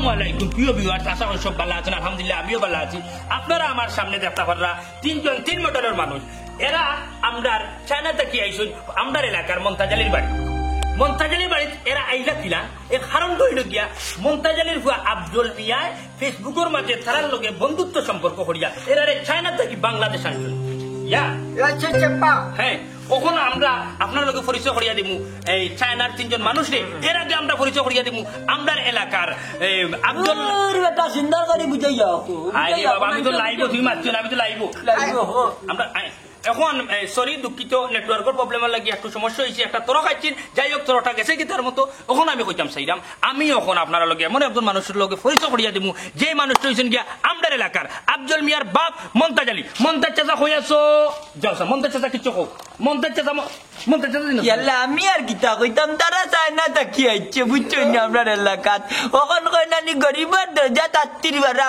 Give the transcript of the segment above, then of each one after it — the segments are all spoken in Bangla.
আসসালামু আলাইকুম প্রিয় ভিউয়ার্স, আশা করি সব ভালো আছেন। আলহামদুলিল্লাহ আমিও ভালো আছি। আপনারা আমার সামনে দেখতে পাররা তিন মডেলের মানুষ। এরা আমরার চায়না থেকে আইসুন আমরার এলাকার মন্তাজালির বাড়ি। মন্তাজালির বাড়িত এরা আইলা কিনা এর কারণ হইল গিয়া মন্তাজালির হুয়া আব্দুল মিয়ায় ফেসবুকের মাঝে তারার লগে বন্ধুত্ব সম্পর্ক করিয়া এরা চায়না থেকে বাংলাদেশ আনছেন। হ্যাঁ, কখন আমরা আপনার লোকে পরিচয় করিয়া দিব এই চায়নার তিনজন মানুষ রে। এর আগে আমরা পরিচয় করিয়া দিব আমরার এলাকার আব্দুল সুন্দর করে বুঝাইয়া। আমি তো লাইভ, তুমি মারছো না, আমি তো লাইভ। আমরা এখন সরি দুঃখিত, নেটওয়ার্কের প্রবলেমের লাগি একটু সমস্যা হয়েছে, একটা তর খাইছি। যাই হোক, তরটা গেছে কি তার মতো। এখন আমি কইতাম চাইলাম আমি এখন আপনারা লগে এমন একজন মানুষের লগে পরিচয় করিয়া দিব যে মানুষটা হয়েছেন গিয়া আমরার এলাকার আব্দুল মিয়ার বাপ মন্তাজ আলী। মন্তাজ চাচা হয়ে আছো যাও, মন্তাজ চাচা কিচ্ছু হোক। মন্তাজ চাচা আমি আর কিতা কইতাম, তারা চায়না থাকি আইছে বুঝছো না আপনার এলাকাত। ওখান কই নানি গরিবের দরজা তাত্তির বারে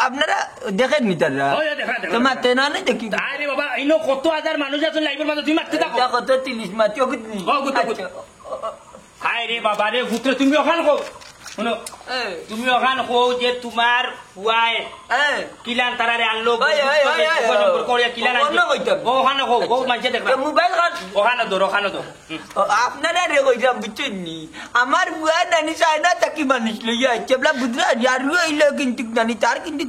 আপনারা দেখেন নি তারা তো মাতে না নাই দেখি। আরে বাবা, ইনো কত হাজার মানুষ আছেন লাইভের মাঝে, তুমি মারতে থাকো। কত 30 মাতি ওগুতনি। হায় রে বাবা রে ভূতরে, তুমি ওখান কো শুনো, তুমি ওখান কো যে তোমার ফুয়াই কিলান তারারে আনলো কিলান ওখানে কো গো মাঝে দেখবা মোবাইল খান ওখানে দো ওখানে দো। আপনারা রে কইতাম বুঝছেন নি, আমার বুয়া নানি চায়না থাকি মানুষ লইয়া আইছে বলা বুঝলা যারু আইলো কিন্তু নানি তার কিন্তু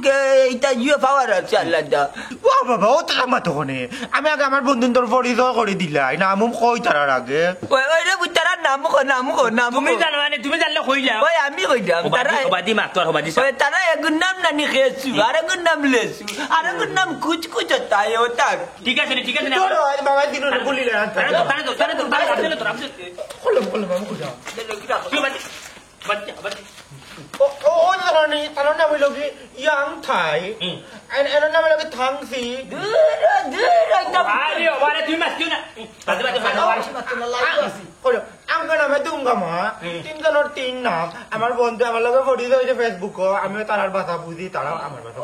এইটা ইয়ে পাওয়ার আছে আল্লাহ দা। ও বাবা, ও তো আমার তখন আমি আগে আমার বন্ধুদের পরিচয় করে দিলাই না, আমি কই তার আগে ওই রে বুতারা নাম কো তুমি জানো মানে তুমি জানলে কই যাও। ওই আমি কইতাম তারা বাদি মাত্র বাদি ওই তারা এগুন নাম নানি খেয়েছু আর এগুন নাম লেছু আর এগুন নাম কুচ কুচ তাই ওটা। ঠিক আছে ঠিক আছে বাবা দিন বলি না তার নাম হইল কি ইয়াং থাই, এর নাম হইল কি থাংসি। আমার নামে দুমগামা, তিনজনের তিন নাম। আমার বন্ধু আমার লগে পরিচয় হয়েছে ফেসবুক, আমিও তার ভাষা বুঝি, তারাও আমার ভাষা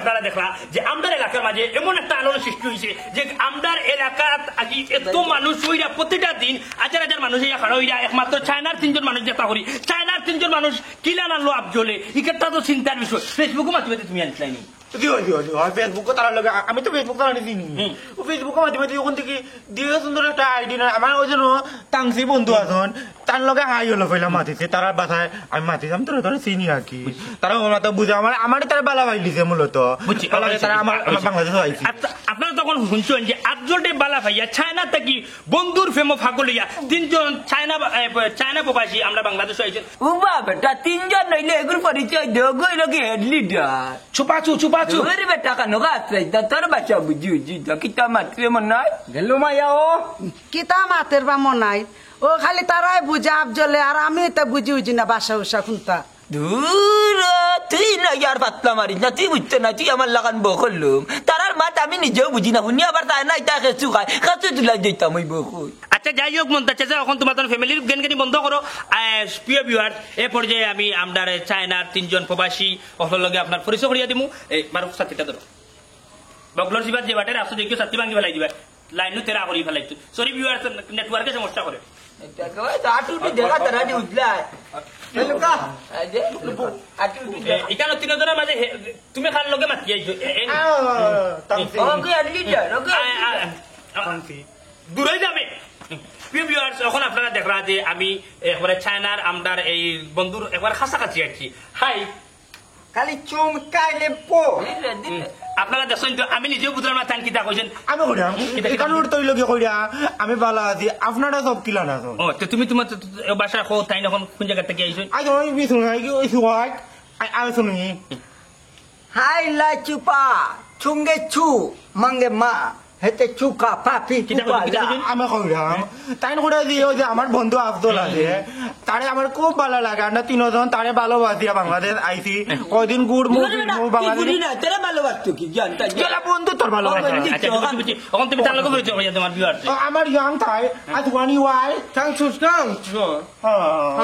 আপনারা দেখলা যে আমদার এলাকার মাঝে এমন একটা আলোড়ন সৃষ্টি হয়েছে যে আমদার এলাকাত আজি এত মানুষ হইরা প্রতিটা দিন হাজার হাজার মানুষ হইরা একমাত্র চায়নার তিনজন মানুষ দেখা করি। চায়নার তিনজন মানুষ কিলান আনলো আবজলে, ইকেটা তো চিন্তার বিষয়। ফেসবুকে মাধ্যমে তুমি আনছিলাইনি ফেসবুক তার লগে, আমি তো ফেসবুক তার চিনি। ও ফেসবুকের মাধ্যমে ওখান থেকে দিয়ে সুন্দর একটা আইডি না আমার ওই জন্য টাংসি বন্ধু আছেন, তার লগে হাই হলো ফেলা মাতিছে, তার বাসায় আমি মাতিছিলাম তোরা তোরা চিনি আর কি। তারা ওরা বুঝে আমার তারা বালা ভাই দিছে মূলত, তারা আমার বাংলাদেশে আইছে। আপনারা তখন শুনছেন যে আটজনে বালা ভাইয়া চায়না থেকে বন্ধুর ফেমো ফাগলিয়া তিনজন চায়না প্রবাসী আমরা বাংলাদেশে আইছেন। ও বেটা তিনজন নইলে এগুলো পরিচয় দেও গো এলাকে হেড লিডার চুপাচু ওরে বেটা কানো গাছে তোর বাচ্চা বুঝি বুঝি কিতা মাত্রে মন নাই গেল মাইয়া ও কিতা মাতের বা মনাই ও খালি তারাই বুঝে আবজলে আর আমি তো বুঝি বুঝি না বাসা উষা খুনতা দূর তুই না ইয়ার পাতলা মারিস না, তুই বুঝতে না, তুই আমার লাগান বকললুম তারার মাত আমি নিজেও বুঝি না, শুনি আবার তাই না এটা খেচু খায় খেচু তুলাই দিতাম ওই বকুল। আচ্ছা যাই হোক মন্তাজ চাচা, এখন তোমার ফ্যামিলির জ্ঞানজ্ঞানী বন্ধ করো। প্রিয় ভিউয়ার, এ পর্যায়ে আমি আপনার চায়নার তিনজন প্রবাসী অসল লগে আপনার পরিচয় করিয়া দিমু। এই বারো সাথীটা ধরো বগলর সিবার যে বাটের আসো দেখিও সাথী ভাঙি ফেলাই দিবা, লাইনও তেরা করি ফেলাইছো। সরি ভিউয়ার, নেটওয়ার্কে সমস্যা করে। এখানে তিনজনের মাঝে তুমি খান লগে মাতি আইছো দূরে যাবে। এখন আপনারা দেখলা যে আমি একবারে চায়নার আমদার এই বন্ধুর একবার কাছাকাছি আছি। হাই খালি চুমকাইলে পো আপনারা দেখছেন তো, আমি নিজেও বুঝলাম না তান কিতা কইছেন। আমি কইরাম এখানে উঠতে লগে কইরা আমি ভালো আছি, আপনারা সব কিলান আছো। ও তো তুমি তোমার বাসা কো তাই এখন কোন জায়গা থেকে আইছো? আই ওই বিছুন আই ওই সুয়াই আমি শুনি হাই লা চুপা চুঙ্গে চু মাঙ্গে মা হেতে চুকা পাপি আমি কইরাম তাই কইরা যে আমার বন্ধু আব্দুল আছে তারে আমার খুব ভালো লাগে আমরা তিনজন তারে ভালোবাসিয়া বাংলাদেশ আইছি কয়দিন গুড় মুখ বাংলাদেশ তোরা ভালো বাড়তো কি জানতা গেলা বন্ধু তোর ভালোবাসা আচ্ছা বুঝছি এখন তুমি তার লগে পরিচয় করিয়া তোমার ভিউয়ার্স আমার ইয়াং থাই আজ ওয়ান ইউআই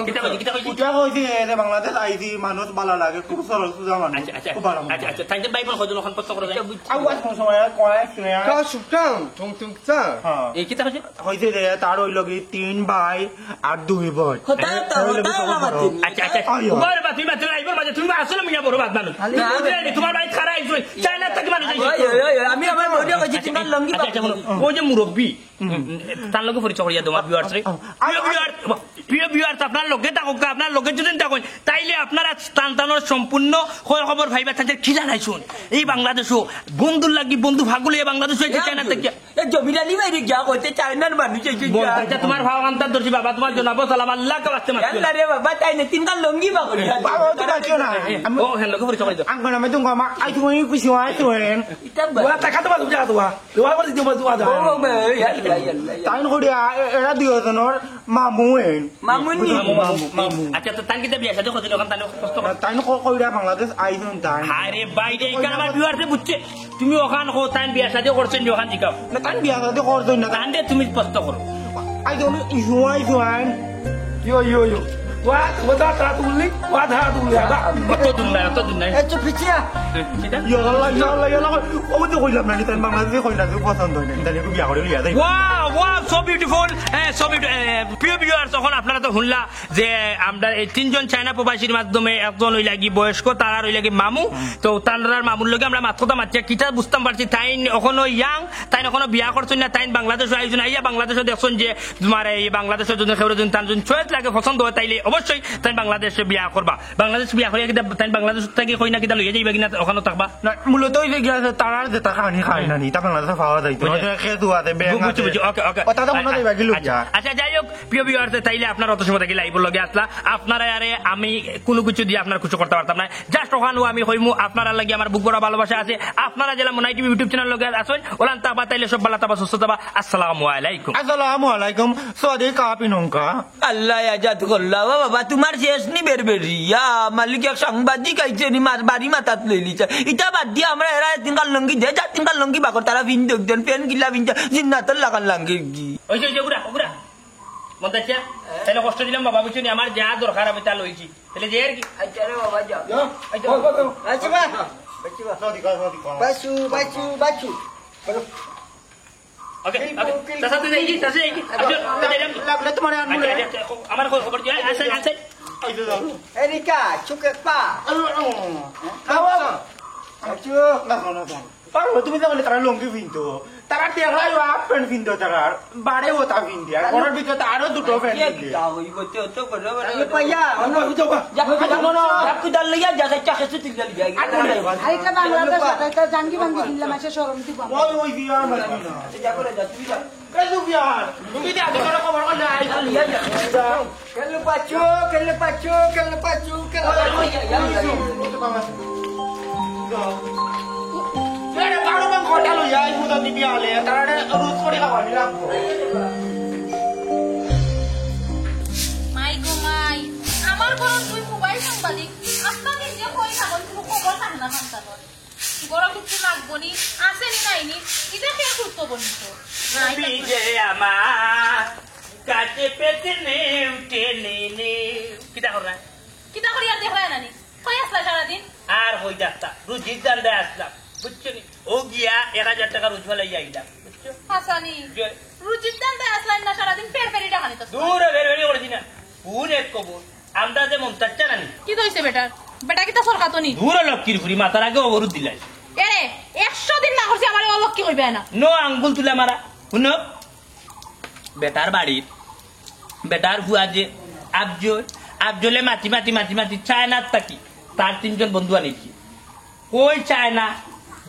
কিতা কইছি উঠা কইছি যে বাংলাদেশ আইছি মানুষ ভালো লাগে খুব সরল সুজা মানুষ আচ্ছা আচ্ছা খুব ভালো আচ্ছা আচ্ছা তাইতে বাইবেল কইছো এখন প্রশ্ন করো যায় আওয়াজ কোন সময় কয় এই কিতা কইছে হইছে যে তার হইল কি 3 ভাই আর 2 বোন কথা তো আচ্ছা আচ্ছা বড় বাত তুমি বাত লাইবার মাঝে তুমি আসলে মিয়া বড় বাত মানুষ তোমার ভাই খারাপ আইছো চায়না থেকে মানুষ আইছো আমি আমার মনে কইছি তোমার লঙ্গি আচ্ছা আচ্ছা ওই যে মুরব্বী তার লগে পরিচয় করিয়া তোমার ভিউয়ার্স রে প্রিয় ভিউয়ার্স আপনার লগে থাকুক আপনার লগে যদি থাকুন তাইলে আপনারা টানটানোর সম্পূর্ণ খবর ভাইবা তাদের খিলা নাই শুন এই বাংলাদেশও বন্ধুর লাগি বন্ধু ভাগুলে বাংলাদেশ হইছে চায়না থেকে জমিরানি বাইরে যা কইতে চায়নার মানুষ হইছে আচ্ছা তোমার ভাব আন্তার দর্শি বাবা তোমার জনাব সালাম আল্লাহ কা বাস্তে মাত আল্লাহ রে বাবা তাই না তিনটা লঙ্গি বাকরি বাবা তো কাছো না ও হেন লগে পরিচয় করিয়া আঙ্গনা মে তুমি মা আই তুমি খুশি হয় তুই ইতা তাইন করিয়া এরা দিওজনের মামু হেন মামুনি আচ্ছা তো তান কিতা বিয়া সাথে কইছিল কারণ তান কষ্ট তাইন কইরা বাংলাদেশ আইজন তাই আরে বাইরে এখানে আমার ভিউয়ার্সে বুঝছে তুমি ওখান কো তান বিয়া সাথে করছেন ওখান দিকাও না তাইন বিয়া সাথে করছই না তান দে তুমি প্রশ্ন করো আই তুমি ইহুয়াই জুয়ান কত দূর নাই এত পিছিয়া কিতা ইয়াল্লা ও তো কইলাম না তাইন বাংলাদেশে কইলা যে পছন্দ হয় না তাইন বিয়া করে লিয়া দেই wow wow so beautiful so প্রিয় ভিউয়ার্স তখন আপনারা তো শুনলা যে আমরা এই তিনজন চায়না প্রবাসীর মাধ্যমে একজন হই লাগি বয়স্ক তার হই লাগি মামু তো তানরার মামুর লগে আমরা মাতকতা মাত্রা কিটা বুঝতাম পারছি তাইন এখনো ইয়াং তাইন এখনো বিয়া করছেন না তাইন বাংলাদেশ আয়োজন আইয়া বাংলাদেশে দেখছেন যে তোমার এই বাংলাদেশের জন্য খেউরে জন্য তার জন্য চয়েস লাগে পছন্দ হয় তাইলে অবশ্যই তাই বাংলাদেশে বিয়া করবা বাংলাদেশ বিয়া করিয়া কিটা তাই বাংলাদেশ থেকে কই না কিটা লইয়া যাইবা কিনা ওখানে থাকবা না মূলত ওই যে তারার যে টাকা আনি খাই না নি তা বাংলাদেশে পাওয়া যাইতো খেয়ে দুয়াতে ব্যাংক বুঝছি ওকে ওকে কথা তো মনে দেবা গেল আচ্ছা যাই হোক প্রিয় ভিউয়ার্স তাইলে আপনার অত সময় থেকে লাইভ লগে আসলা আপনারা আরে আমি কোনো কিছু দিয়ে আপনার খুশি করতে পারতাম না জাস্ট ওখানে আমি কইমু আপনারা লাগি আমার বুক বড় ভালোবাসা আছে আপনারা জেলা মনাই টিভি ইউটিউব চ্যানেল লগে আসুন ওলান তাবা তাইলে সব ভালো তাবা সুস্থ তাবা আসসালামু আলাইকুম আসসালামু আলাইকুম সদি কাপি নঙ্কা আল্লাহ আজাদ করলা বাবা তোমার শেষ নি বেরবেরি ইয়া মালিক এক সাংবাদিক আইছে নি মার বাড়ি মাথাত লইলিছে ইটা বাদ দিয়ে আমরা এরা তিনকাল লঙ্গি দে যা তিনকাল লঙ্গি বাকর তারা ভিন দেন পেন গিলা ভিন জিন্নাতল লাগান লঙ্গি ওই যে ওগুরা ওগুরা মন আচ্ছা তাহলে কষ্ট দিলাম বাবা বুঝছি আমার যা দরকার আমি তা লইছি তাহলে যে আর কি আচ্ছা রে বাবা যা আচ্ছা বা সদি কা বাচু ওকে ওকে তাসা তুই যাই তাসা যাই লাগলে তোমার আনমু আমার খবর দিয়ে আসে আসে এরিকা চুকে পা খাওয়া আচ্ছা না না পারো তুমি তাহলে তারা লঙ্গি ভিনতো তারা টেরাই হাফ প্যান্ট ভিনতো তারা বাড়ে ওটা ভিনতি আর ঘরের ভিতরে আরো দুটো প্যান্ট ভিনতি আরেকটা বাংলাদেশ এটা জাঙ্গি ভাঙ্গি কিনলাম আসে শরম দিব ওই ওই বিয়া মারবি না এই তো বিয়া তুমি দি আগে করে খবর করলে আই কেলে পাচু এরে কারো বাং খটা লইয়া আই মুদা দি বিয়া লে তারা রুজ করে খাওয়ানি লাগবো মাই গো মাই আমার বড় তুই মোবাইল সাংবাদিক আপনার নিজে কই থাকো তুমি খবর থাকে না সন্তানর বড় কিছু লাগবো নি আসেনি নাইনি এটা কে করতে বলতো বিজে আমার কাটে পেতে নে উঠে নে কিটা করা কিটা করি আর দেখা নানি কই আসলা সারাদিন আর হই যাত্তা রুজির দান্ডে আসলাম বুঝছো নি ও গিয়া 1000 টাকা রুজ ফলাই আইলাম বুঝছো হাসানি রুজির দান দে আসলা না সারাদিন ফের ফেরি টাকা নিতে দূরে বের করেছি না কোন এক কবর আমরা যে মন্তাচ্চা নানি কি কইছে বেটা বেটা কি তা সরকার তো নি দূরে লক্ষ্মীর ফুরি মাথার আগে অবরোধ দিলাই এরে 100 দিন না করছি আমার অলক কি কইবে না নো আঙ্গুল তুলে মারা শুনো বেটার বাড়ির বেটার ফুয়া যে আবজলে মাটি চায়নার থাকি তার 3 জন বন্ধু আনিছি ওই চায়না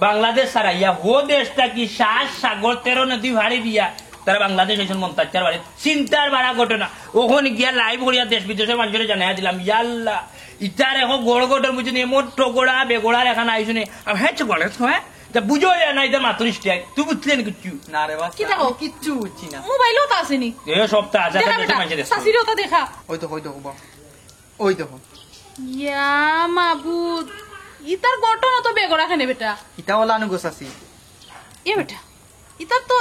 বাংলাদেশ সারাইয়া ও দেশটা কি 7 সাগর 13 নদী ভাড়ি দিয়া তারা বাংলাদেশ হয়েছেন মন্তাচ্চার বাড়ি চিন্তার বাড়া ঘটনা ওখানে গিয়া লাইভ করিয়া দেশ বিদেশের মানুষের জানাইয়া দিলাম ইয়াল্লা ইটার এখন গোড় গোটের বুঝিনি এমন টগোড়া বেগোড়ার এখানে আইসুনি হ্যাঁ গণেশ হ্যাঁ তা বুঝো না এটা মাতুরিস্টাই তুই বুঝলেন কিচ্ছু না রে বাস কি দেখো? কিচ্ছু বুঝছি না মোবাইলও তো আসেনি এ সপ্তাহ আজ দেখা বেটা শাশুড়িও তো দেখা ওই দেখো বাবা ওই দেখো ইয়া মাবুদ ইতার ঘটনা তো বেগরা খানে বেটা ইটা ওলা অনুগোস আছি এ বেটা ইতার তো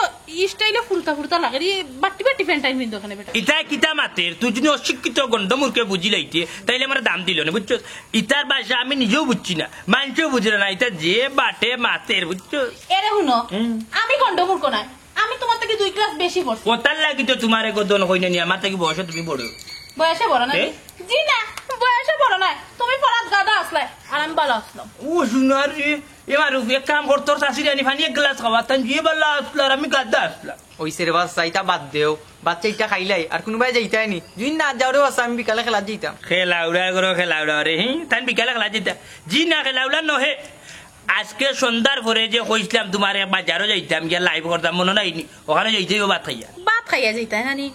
স্টাইলে ফুরতা ফুরতা লাগে রে বাটি বাটি ফ্যান্টাইন বিন্দু খানে বেটা ইটা কিতা মাতের তুই যদি অশিক্ষিত গন্ধমূর্খে বুঝি লাইতে তাইলে আমার দাম দিল না বুঝছো ইতার ভাষা আমি নিজেও বুঝছি না মানুষও বুঝলো না এটা যে বাটে মাতের বুঝছো এরে হুনো আমি গন্ডমূর্খ নাই আমি তোমার থেকে 2 ক্লাস বেশি পড়ছি কোথার লাগি তো তোমার গদন হইনি নি আমার থেকে বয়স তুমি বড় বয়সে বড় না এ? জি না বয়সে বড় না তুমি পড়াত গাদা আসলে আর আমি ভালো আসলাম ও শুনার এবার এক কাম করতো শাশুড়ি আনি ফানি এক গ্লাস খাওয়া তান যে বললা আসলো আর আমি গাদ্দা আসলাম ওই সেরে বাচ্চা ইটা বাদ দেও বাচ্চা ইটা খাইলাই আর কোনোবাই যাইতাই নি যদি না যাও রে বাচ্চা আমি বিকালে খেলা যাইতাম খেলাউড়া করো খেলাউড়া রে হি তান বিকালে খেলা যেতা জি না খেলাউড়া নহে আজকে সন্ধ্যার পরে যে কইছিলাম তোমার বাজারও যাইতাম গিয়া লাইভ করতাম মনে নাইনি ওখানে যাইতে ভাত খাইয়া ভাত খাইয়া যাইতাই নানি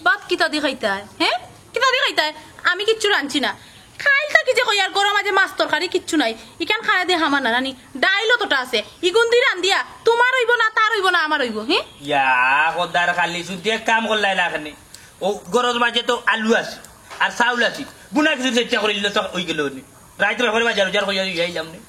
ভাত কিতা দি খাইতাই হ্যাঁ কিতা দি খাইতাই আমি কিচ্ছু রাঁধছি না খাইল থাকি যে কই আর গরম আজে মাছ তরকারি কিচ্ছু নাই ইকান খায়া দিয়ে হামার না নানি ডাইলও তোটা আছে ইগুন দি রান্দিয়া তোমার হইব না তার হইব না আমার হইব হ্যাঁ ইয়া কদার খালি শুধু এক কাম করলাই লাখানে ও গরজ মাঝে তো আলু আছে আর চাউল আছে বুনা কিছু চেষ্টা করিল তো ওই গেল নি রাইতে ঘরে বাজার উজার কইয়া যাইলাম নি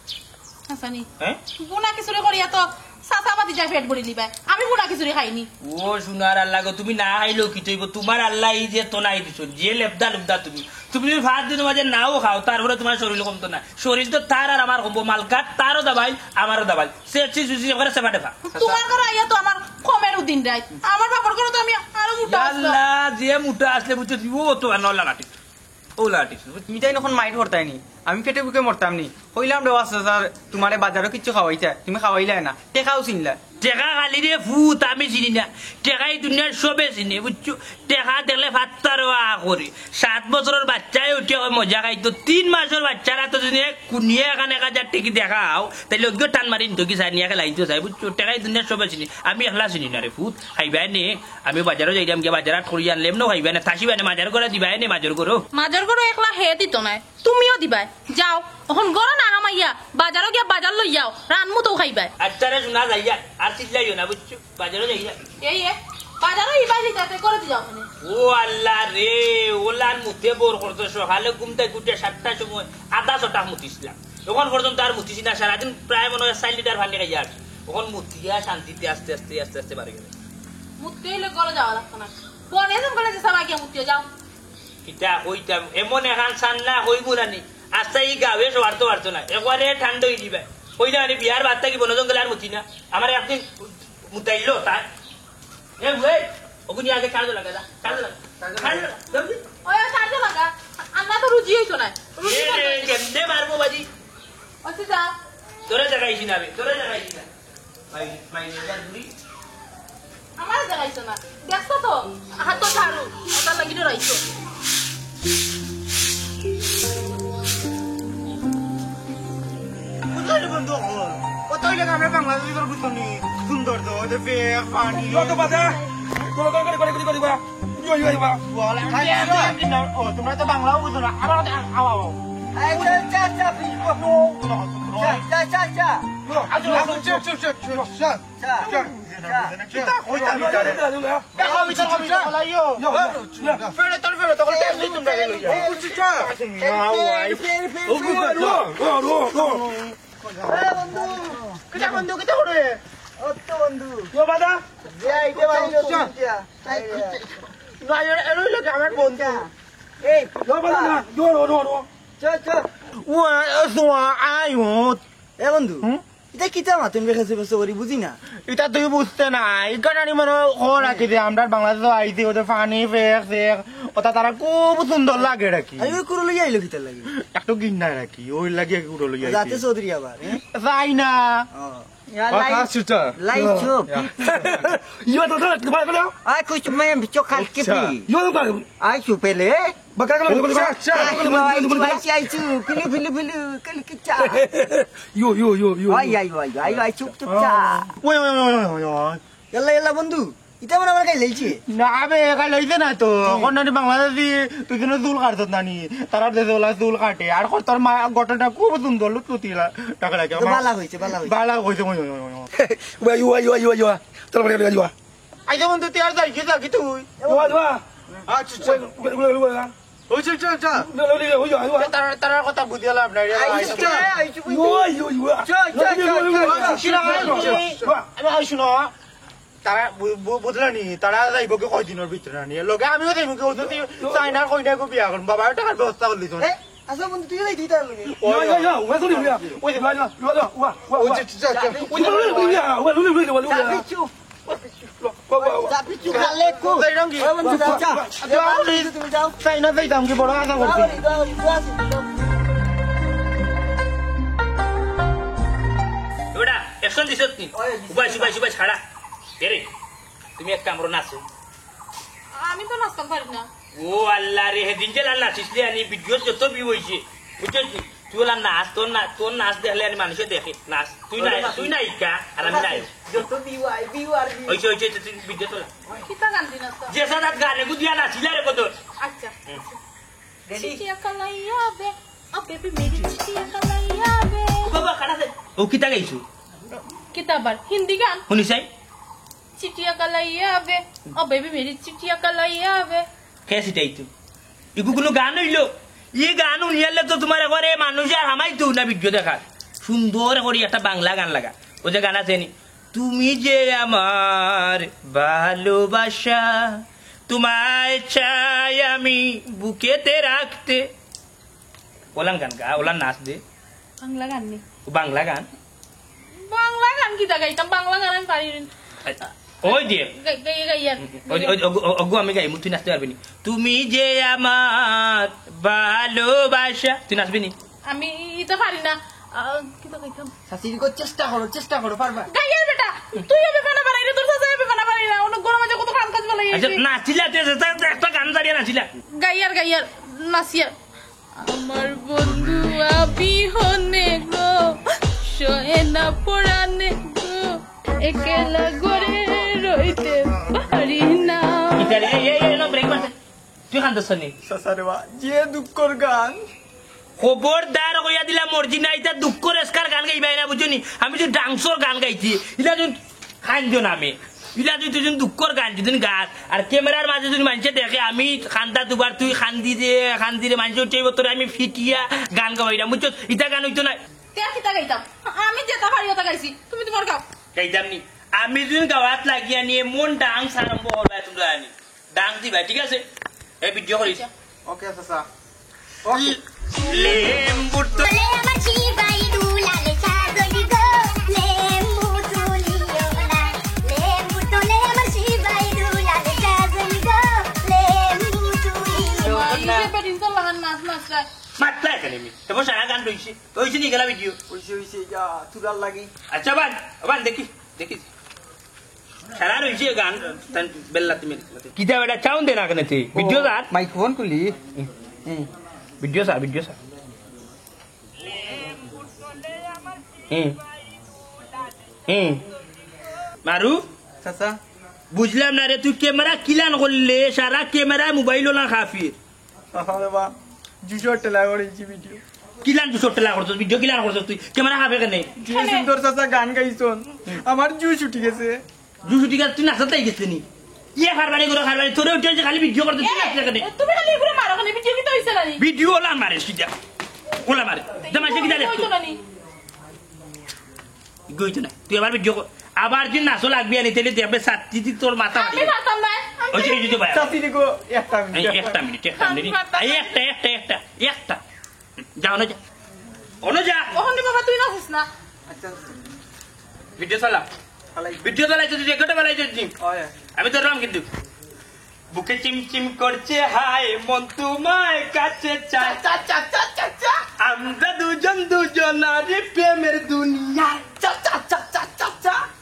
হাসানি হ্যাঁ বুনা কিছুরে করিয়া তো সাসাবাদি যাই পেট ভরি দিবা আমি বুনা কিছুরে খাইনি ও সোনার আল্লাহ গো তুমি না খাইলেও কি তৈব তোমার আল্লাহ এই যে তো নাই দিছো যে লেপদা লুপদা তুমি তুমি যদি ভাত দিন মাঝে নাও খাও তারপরে তোমার শরীর কমতো না শরীর তো তার আর আমার কমবো মালকাট তারও দাবাইল আমারও দাবাইল সে সুচি করে সেবা টেফা তোমার ঘরে আইয়া তো আমার কমের দিন রাই আমার বাবার ঘরে তো আমি আরো মোটা আসলাম আল্লাহ যে মুটা আসলে বুঝছো ও তো নলা নাটি ও লাটি তুমি তাই নখন মাইট করতাই নি আমি পেটে বুকে মরতাম নি কইলাম রে বাচ্চা স্যার তোমারে বাজারও কিচ্ছু খাওয়াইতা তুমি খাওয়াইলাই না টেকাও চিনলা টেকা খালি রে ফুত আমি চিনি না টেকাই দুনিয়ার সবে চিনি বুঝছো টেকা দেখলে ভাতটারও করি 7 বছরের বাচ্চায় উঠে মজা খাইতো 3 মাসের বাচ্চারা তো যদি কুনিয়ে এখানে 1000 টিকি দেখাও তাহলে ওকে টান মারি নিতো কি সানিয়া খেলাইতো চাই বুঝছো টেকাই দুনিয়ার সবে চিনি আমি একলা চিনি না রে ফুত খাইবাই নে আমি বাজারও যাইলাম গিয়ে বাজারাত করি আনলাম না খাইবাই না থাসিবাই না মাজার করে দিবাই নে মাজার করো মাজার ঘরে একলা হে দিত নাই তুমিও দিবাই যাও এখন গড় না হামাইয়া বাজারও গিয়া বাজার লই যাও রানমু তো খাইবাই আচ্ছা রে শোনা যাইয়া আর চিল্লাইও না বুঝছো বাজারও যাইয়া এই বাজারও ইবাজি যাতে করে দি যাও মানে ও আল্লাহ রে ওলান মুতে বোর করতো সকালে ঘুমতে ঘুরতে 7টার সময় আধা ছটা মুতিছিলাম তখন পর্যন্ত আর মুতিছি না সারাদিন প্রায় মনে হয় 4 লিটার পানি খাইয়া আসি তখন মুতিয়া শান্তিতে আস্তে আস্তে আস্তে আস্তে বাড়ি গেল মুতে হইলে গলে যাওয়া লাগতো না বনে এসে বলে যে সবাই গিয়া মুতে যাও কিতা কইতাম এমন এখান সান্না হইব নানি আস্তে এই গাঁৱে সবার পারতো না একবারে ঠান্ডা হয়ে দিবে কইলা মানে বিয়ার বাদ থাকি বন জঙ্গলে আর মুতি না আমার একদিন মুতাইলো তাই এ ওই ওগুনি আগে কাজ লাগা দা কাজ লাগা জলদি ওই সারতে লাগা আমরা তো রুজি হইতো না রুজি এ কেমনে মারবো বাজি আচ্ছা যা তোরে জায়গাইছি না আমি তোরে জায়গাইছি না ভাই মাইনেজার বুড়ি আমার জায়গাইছো না ব্যস্ত তো হাত তো ছাড়ু ওটা লাগিয়ে রাইছো বন্ধু কত জায়গা আমরা বাংলাদেশের বুঝছি সুন্দর তো ফেক পানি তোমরা তো বাংলাও বুঝো না আমার বন্ধু কেটে করে আমার বন্ধু এ বন্ধু এটা কিতা মাতুন বেখাছে বসে করি বুঝি না এটা তুই বুঝতে নাই এখানে মানে হল রাখি যে আমরা বাংলাদেশ আইছি ওদের পানি ফেক ফেক ওটা তারা খুব সুন্দর লাগে রাখি আমি ওই কুড়ো লইয়া আইলো কিতা লাগে একটু গিন্না রাখি ওই লাগিয়ে কুড়ো লইয়া যাতে চৌধুরী আবার যাই না লাইট চোপ আই কুছ মে বিচো খাল কে পি আই চুপেলে আই চু ফিলু ফিলু ফিলু কল কিচা আই চুপ চুপ চা ওই এলা এলা বন্ধু ইটা মনে আমার গাই লাইছে না বে একা লইছে না তো এখন নানি বাংলাদেশি তুই যেন চুল কাটছত নানি তারা দেশে ওলা চুল কাটে আর তোর মা গঠনটা খুব সুন্দর লুতুতি টাকা লাগে বালা হইছে বালা হয়েছে আইসা বন্ধু তুই আর যাই কি তুই তার কথা বুঝিয়ালাম আপনার শুনো তারা বুঝলানি তারা যাইব কি কয়দিনের ভিতরে নিয়ে লগে আমিও যাইব কি চাইনার কইনাকে বিয়া করুন বাবার টাকার ব্যবস্থা করলি তো আচ্ছা বন্ধু তুই লাইতি তার লগে চাইনা যাইতাম কি বড় আশা করছি ওটা একশন দিছ নি উবাই ছাড়া এরে তুমি এক কামড় নাচো আমি তো নাচতে পারি না ও আল্লাহ রে হেদিন যে আল্লাহ নাচিসলে আনি ভিডিও যত বি হইছে বুঝছিস তুই ওলা নাচ তোর নাচ দেখলে আনি মানুষে দেখে নাচ তুই নাই কা আর আমি নাই যত বিওয়ার হইছে তুই ভিডিও তোলা কিতা গান দিন তো যে সাদাত গানে গুদিয়া নাচিলা রে কত আচ্ছা চিঠিয়া কালাইয়া বে ও বেবি মেরি চিঠিয়া কালাইয়া বে বাবা খাড়া দে ও কিতা গাইছো কিতাবার হিন্দি গান শুনিছাই চিঠিয়া কালাইয়া বে ও বেবি মেরি চিঠিয়া কালাইয়া বে কে সিটাই তুই ইগু কোনো গান হইলো ই গান উনিয়ালে তো তোমার ঘরে মানুষ আর হামাই তো না ভিডিও দেখার সুন্দর করে একটা বাংলা গান লাগা ও যে গান আছে নি তুমি যে আমার ভালোবাসা তোমায় চাই আমি বুকেতে রাখতে ওলান গান গা ওলান নাচ দে বাংলা গান নেই বাংলা গান কিতা গাইতাম বাংলা গান আমি পারি ওই যে গাইয়ার অগু আমি গাই তুই নাচতে পারবি নি তুমি যে আমার ভালোবাসা তুই নাচবি নি আমি এটা পারি না কিতা গাইতাম শাসির কো চেষ্টা করো পারবা গাইয়ার বেটা তুই হবে বানা পারি না তোর সাথে হবে বানা পারি না অনেক গরম আছে কত কাম কাজ বলে আচ্ছা নাচিলা তুই একটা গান দাঁড়িয়ে নাচিলা গাইয়ার নাসিয়া আমার বন্ধু আবিহনে গো শোয়ে না পড়ানে গো একলা ঘরে রইতে পারি না তুই খান দোষ নি সাসারেবা যে দুঃখর গান খবরদার কইয়া দিলা মর্জি না এটা দুঃখ রেস্কার গান গাইবাই না বুঝনি আমি যে ডান্সর গান গাইছি ইলা যদি খান দিও না আমি ইলা যদি তুই দুঃখর গান যদি গাছ আর ক্যামেরার মাঝে যদি মানুষে দেখে আমি খান্দা দুবার তুই খান্দি রে মানুষ উঠে তোরে আমি ফিটিয়া গান গাওয়াই না বুঝছো ইটা গান হইতো না কিতা গাইতাম আমি যেটা পারি ওটা গাইছি তুমি তোমার গাও গাইতাম নি আমি যদি গাওয়াত লাগিয়া নিয়ে মন ডান্স আরম্ভ করবা তোমরা আনি ডান্স দিবা ঠিক আছে এই ভিডিও করিস ওকে চাচা লেম্বু তো মাতলা এখানে আমি তবে সারা গান রইছে ওইছে নি গেলা ভিডিও হইছে যা তুরার লাগি আচ্ছা বান দেখি সারা রইছে গান বেল্লা তুমি কিতা বেটা চাউন দে না কেন তুই ভিডিও সার মাইক্রোফোন খুলি ভিডিও সার মারু চাচা বুঝলাম না রে তুই ক্যামেরা কিলান করলে সারা ক্যামেরা মোবাইল না খাফির সাসারেবা জুজো টেলা করেছি ভিডিও কিলান তুই ছোট্ট করছ ভিডিও কিলান করছ তুই ক্যামেরা খাবে কেন যে সুন্দর চাচা গান গাইছন আমার জুস উঠে গেছে ঠিক আছে তুই নাচাতেই গেছিস নি ইয়ে খারবানি তোরে উঠে খালি ভিডিও করতে তুই নাচতে কেন তুমি খালি এগুলো মারো খালি ভিডিও কি তো হইছে না ভিডিও ওলা মারে সিধা ওলা মারে জামাই সে কি জানে হইতো না নি গইতো না তুই আবার ভিডিও আবার দিন নাচো লাগবি আনি তেলে দেখবে সাতটি তোর মাথা আমি নাচতাম না ওই যে এই যে ভাই চাচি দেখো একটা মিনিট একটা যাও না যা ওখান থেকে বাবা তুই নাচিস না আচ্ছা ভিডিও চালা ভিডিও চালাইছো তুই একটা চালাইছো ওই আমি তো রাম কিন্তু বুকে চিমচিম করছে হায় মন তোমায় কাছে চায় আমরা দুজনারে প্রেমের দুনিয়া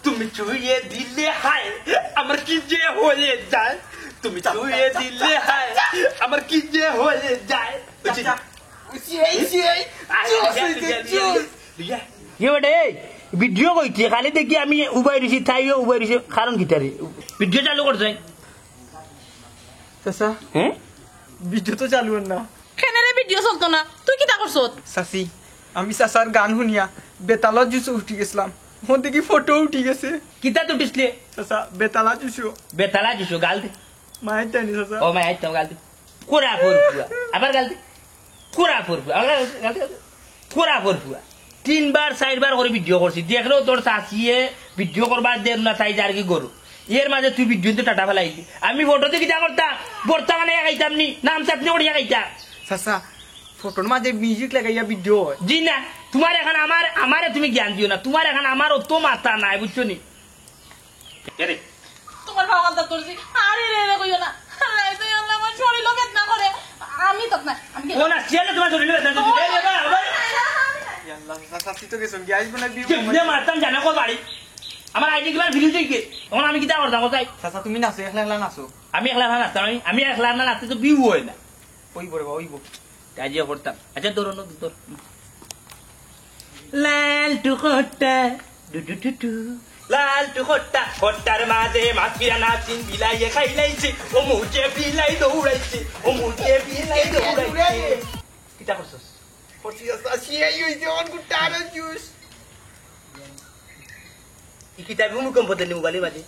তুমি ছুঁয়ে দিলে হায় আমার কি যে হয়ে যায় তুমি ছুঁয়ে দিলে হায় আমার কি যে হয়ে যায় ভিডিও কইতে খালি দেখি আমি উবাই দিছি তাইও উবাই দিছি কারণ কিতারে ভিডিও চালু করছে চাচা হ্যাঁ ভিডিও তো চালু না কেনেরে ভিডিও চলতো না তুই কিতা করছত চাচি আমি চাচার গান শুনিয়া বেতালত জুসো উঠি গেছিলাম ওখান থেকে ফটো উঠি গেছে কিতা তো দিসলে চাচা বেতালা জুসো বেতালা দিছো গাল দে মায়ের জানি চাচা ও মাই আইতাম গাল দে কোরা ফরফুয়া আবার গাল দে কোরা ফরফুয়া আবার গাল দে কোরা ফরফুয়া 3 বার 4 বার করে ভিডিও করছি দেখলেও তোর চাচিয়ে ভিডিও করবার দেন না তাই যার কি গরু এর মাঝে তুই ভিডিওতে টাটা ফেলাইলি আমি ফটোতে কিতা করতাম বর্তমানে খাইতাম নি নাম চাটনি করিয়া খাইতা চাচা ফটোর মাঝে মিউজিক লাগাইয়া ভিডিও হয় জি না তোমার এখন আমারে তুমি জ্ঞান দিও না তোমার এখন আমার অত মাথা নাই বুঝছো নি তোমার ভাওয়ালটা করছি আরে রে রে কইও না আরে তুই আমার শরীর বেদনা করে আমি তো না আমি ও না ছেলে তোমার শরীরে ব্যথা দিচ্ছে এই বাবা আল্লাহ চাচা তুই তো গেছন গ্যাস বলে যে মারতাম জানা কো বাড়ি আমার আইডি গুলা ভিডিও দেখে এখন আমি কিতা করতাম কোথায় চাচা তুমি নাচো একলা একলা নাচো আমি একলা না নাচতাম আমি একলা না নাচতে তো বিউ হয় না ওই বড় ওই বড় কাজিয়া করতাম আচ্ছা তোর অন্য তোর লাল টুকটা ডু ডু ডু ডু লাল টুকটা হটার মাঝে মাখিয়া নাচিন বিলাইয়ে খাইলাইছে ও মুজে বিলাই দৌড়াইছে ও মুজে বিলাই দৌড়াইছে কিতা করছস কিতাব ভূমিকম্প দিলি মোবাইলে বাজে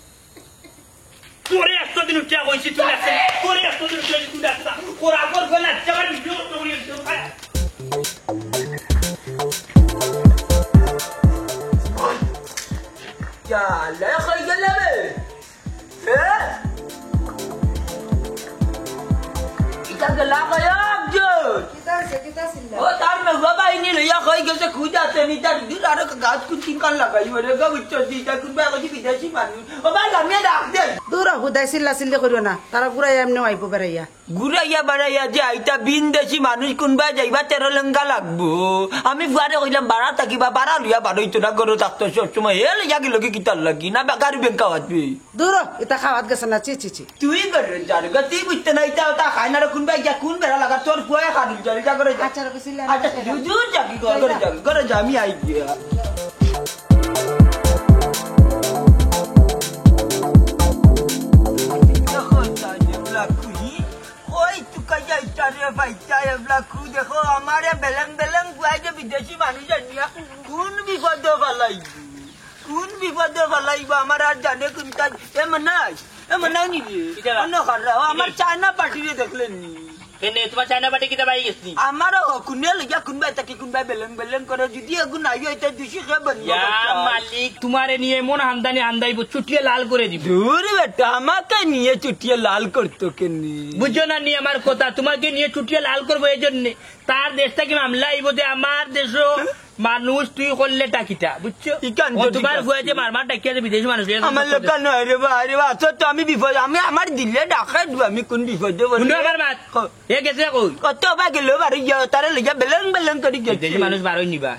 তোরে 100 দিন উঠিয়া কইছি তুই আছে তোরে 100 দিন উঠিয়া তুই আছে ওর আগর গলা চাবার ভিডিও করে لا يا خي قلبي ايه انت قلبك يا عبد ও তার না বাবা ইনি লইয়া কই গেছে খুঁজাতে নি তার দিন আর গাছ কুচিন কান লাগাই ওরে গা উচ্চ দিটা কুবা কই বিদেশি মানুষ ও ভাই আমি ডাক দে দূর হুদাই চিল্লা চিল্লি করিও না তারা ঘুরাই এমনি আইব বেড়াইয়া ঘুরাইয়া বাড়াইয়া যে আইতা বিনদেশি মানুষ কোনবা যাইবা 13 লঙ্কা লাগবো আমি ফুয়ারে কইলাম বাড়া থাকিবা বাড়া লইয়া বাড়াইতো না গরো থাকতো সব সময় এ লইয়া গেল কি কিতার লাগি না গাড়ি বেঙ্কা হাতবি দূর এটা খাওয়াত গেছে না চি চি চি তুই করে যার গতি বুঝতে নাই তা খাই না কোনবা যা কোন বেড়া লাগা তোর ফুয়া খালি যারি যা করে আচ্ছা রে চিল্লা আচ্ছা জুজু যাকি করে যা আমি আই গিয়া দেখো আমার বেলং বেলং গুয়াইছে বিদেশি মানুষ কোন বিপদে ফেলাইব আমার আর জানে কোনটা এমন নাই নিবি আমার চায়না পার্টিরে দেখলেন নি কেনে তোমার চায়না বাটি কিতা বাই গেছি আমার কোনে লইয়া কোনবা তাকে কোনবা বেলং বেলং করে যদি এগুন আইও এটা দুশি খাবেন ইয়া মালিক তোমারে নিয়ে মন হামদানি হামদাইব চুটিয়ে লাল করে দিব দূর বেটা আমাকে নিয়ে চুটিয়ে লাল করতো কেনি বুঝছো না নি আমার কথা তোমাকে নিয়ে চুটিয়ে লাল করবো এই জন্য তার দেশ থেকে মামলা আইব যে আমার দেশও মানুষ তুই করলে টাকিটা বুঝছো তোমার ভুয়া যে মারমার ডাকিয়া যে বিদেশি মানুষ আমার লোক নয় রে বা আচ্ছা তো আমি বিপদ আমি আমার দিলে ডাকাই দিব আমি কোন বিপদে শুনো আমার মাত এ গেছে কই কত বা গেল বাড়ি যাও তারা লইয়া বেলং বেলং করে গেছে বিদেশি মানুষ বারোই নিবা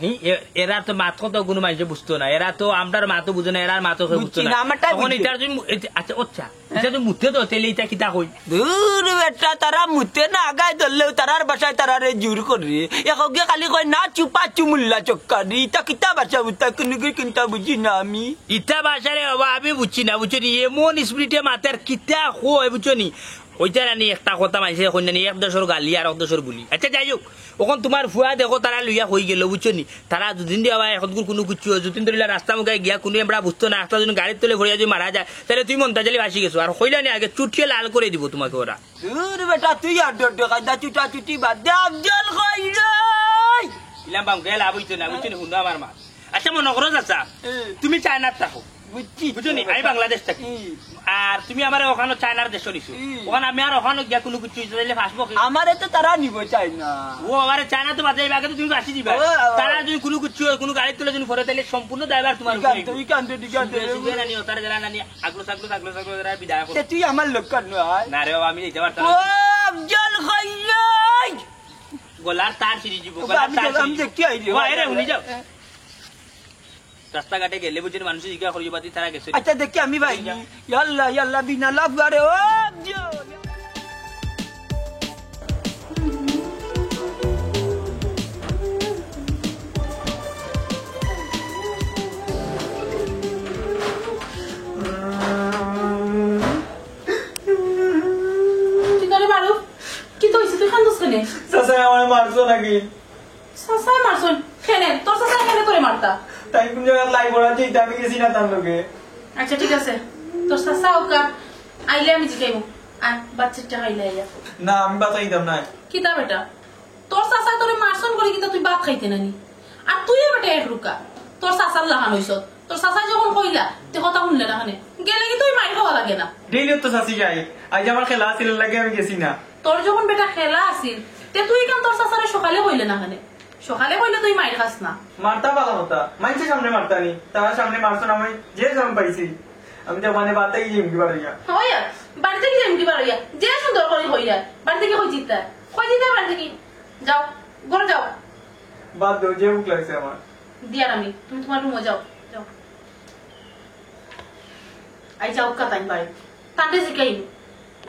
এরা তো মাত কত কোনো মানুষ বুঝতো না এরা তো আমরার মাতো বুঝে না এরার মাতো বুঝতো না তখন এটার তুমি আচ্ছা আচ্ছা এটা তুমি মুতে তো তেলে এটা কিতা কই দূর বেটা তারা মুতে না আগায় ধরলেও তারার বাসায় তারারে জোর করে একে খালি কয় না চুপা চুমুল্লা চক্কারি ইটা কিতা বাসা বুঝতা কোনো কিনতা বুঝি না আমি ইটা বাসারে বাবা আমি বুঝছি না বুঝছো নি এমন স্পিরিটে মাতার কিতা হয় বুঝছো নি ওইটা রানি একটা কথা মাইছে এখন জানি 1 গালি আর 1 গুলি আচ্ছা যাই হোক ওখান তোমার ফুয়া দেখো তারা লইয়া হয়ে গেল বুঝছো নি তারা দুদিন দিয়ে আবার এখন কোনো কিছু দুদিন ধরে রাস্তা মুখে গিয়া কোনো আমরা বুঝতো না একটা যদি গাড়ির তলে ভরিয়া যদি মারা যায় তাহলে তুই মনটা জালি বাসি গেছো আর হইলা নি আগে চুটিয়ে লাল করে দিব তোমাকে ওরা দূর বেটা তুই আর কাদা চুটা চুটি বাদ দে আফজল কই রে ইলাম বাম গেলা বুঝছো না বুঝছো নি হুন্ডা আমার মা আচ্ছা মনে করো চাচা তুমি চায়নার থাকো বুঝছো নি আমি বাংলাদেশ থাকি আর তুমি আমার ওখানে চায়নার দেশ নিছো ওখানে আমি আর ওখানে গিয়া কোনো কিছু ফাঁসবো আমারে তো তারা নিব চাই না ও আমার চায়না তো বাজাইবে আগে তো তুমি আসি দিবা তারা যদি কোনো কিছু কোনো গাড়ি তুলে যদি ফরে তাহলে সম্পূর্ণ ড্রাইভার তোমার তারা যারা নানি আগলো থাকলো তারা বিদায় করো তুই আমার লোক নয় না রে আমি যেতে পারতাম আফজল খাইলাই গলার তার সিঁড়ি দিব গলার তার আমি দেখতে আইলি রে উনি যাও রাস্তাঘাটে গেলে বুঝছেন মানুষ জিজ্ঞাসা করি বাতি তারা গেছে আচ্ছা দেখি আমি ভাই ইয়াল্লা বিনা লাভ করে ও মারছো নাকি সাসাই মারছুন খেলেন তোর সাসাই খেলে তোরে মারতা তাই কোন জায়গায় লাই পড়া যেতে আমি গেছি না তার লোকে আচ্ছা ঠিক আছে তোর সাসা ওকা আইলে আমি জিগাইব আর বাচ্চাটা খাইলে আইয়া না আমি বাঁচাইতাম না কিতা বেটা তোর সাসা তোরে মারছন করে কিন্তু তুই ভাত খাইতে নানি আর তুইও বেটা এক রুকা তোর সাসার লাহান হইছ তোর সাসা যখন কইলা তুই কথা শুনলে না হানে গেলে কি তুই মাইর খাওয়া লাগে না ডেইলি তো শাসি যাই আজ আমার খেলা ছিল লাগে আমি গেছি না তোর যখন বেটা খেলা আসিল তে তুই কেন তোর সাসারে সকালে কইলে না হানে সকালে কইলে তুই মাইর খাস না মারতা ভালো হতা মানুষের সামনে মারতানি তার সামনে মারছো না আমি যে জম পাইছি আমি তো মানে বাতে গিয়ে এমকি পারিয়া হইয়া বাড়িতে কি এমকি পারিয়া যে সুন্দর করে হইয়া বাড়িতে কি হই জিতা বাড়িতে কি যাও ঘরে যাও বাদ দাও যে মুখ লাগছে আমার দিয়ার আমি তুমি তোমার রুমে যাও যাও আই যাও কাতাই বাড়ি তান্ডে জিকাই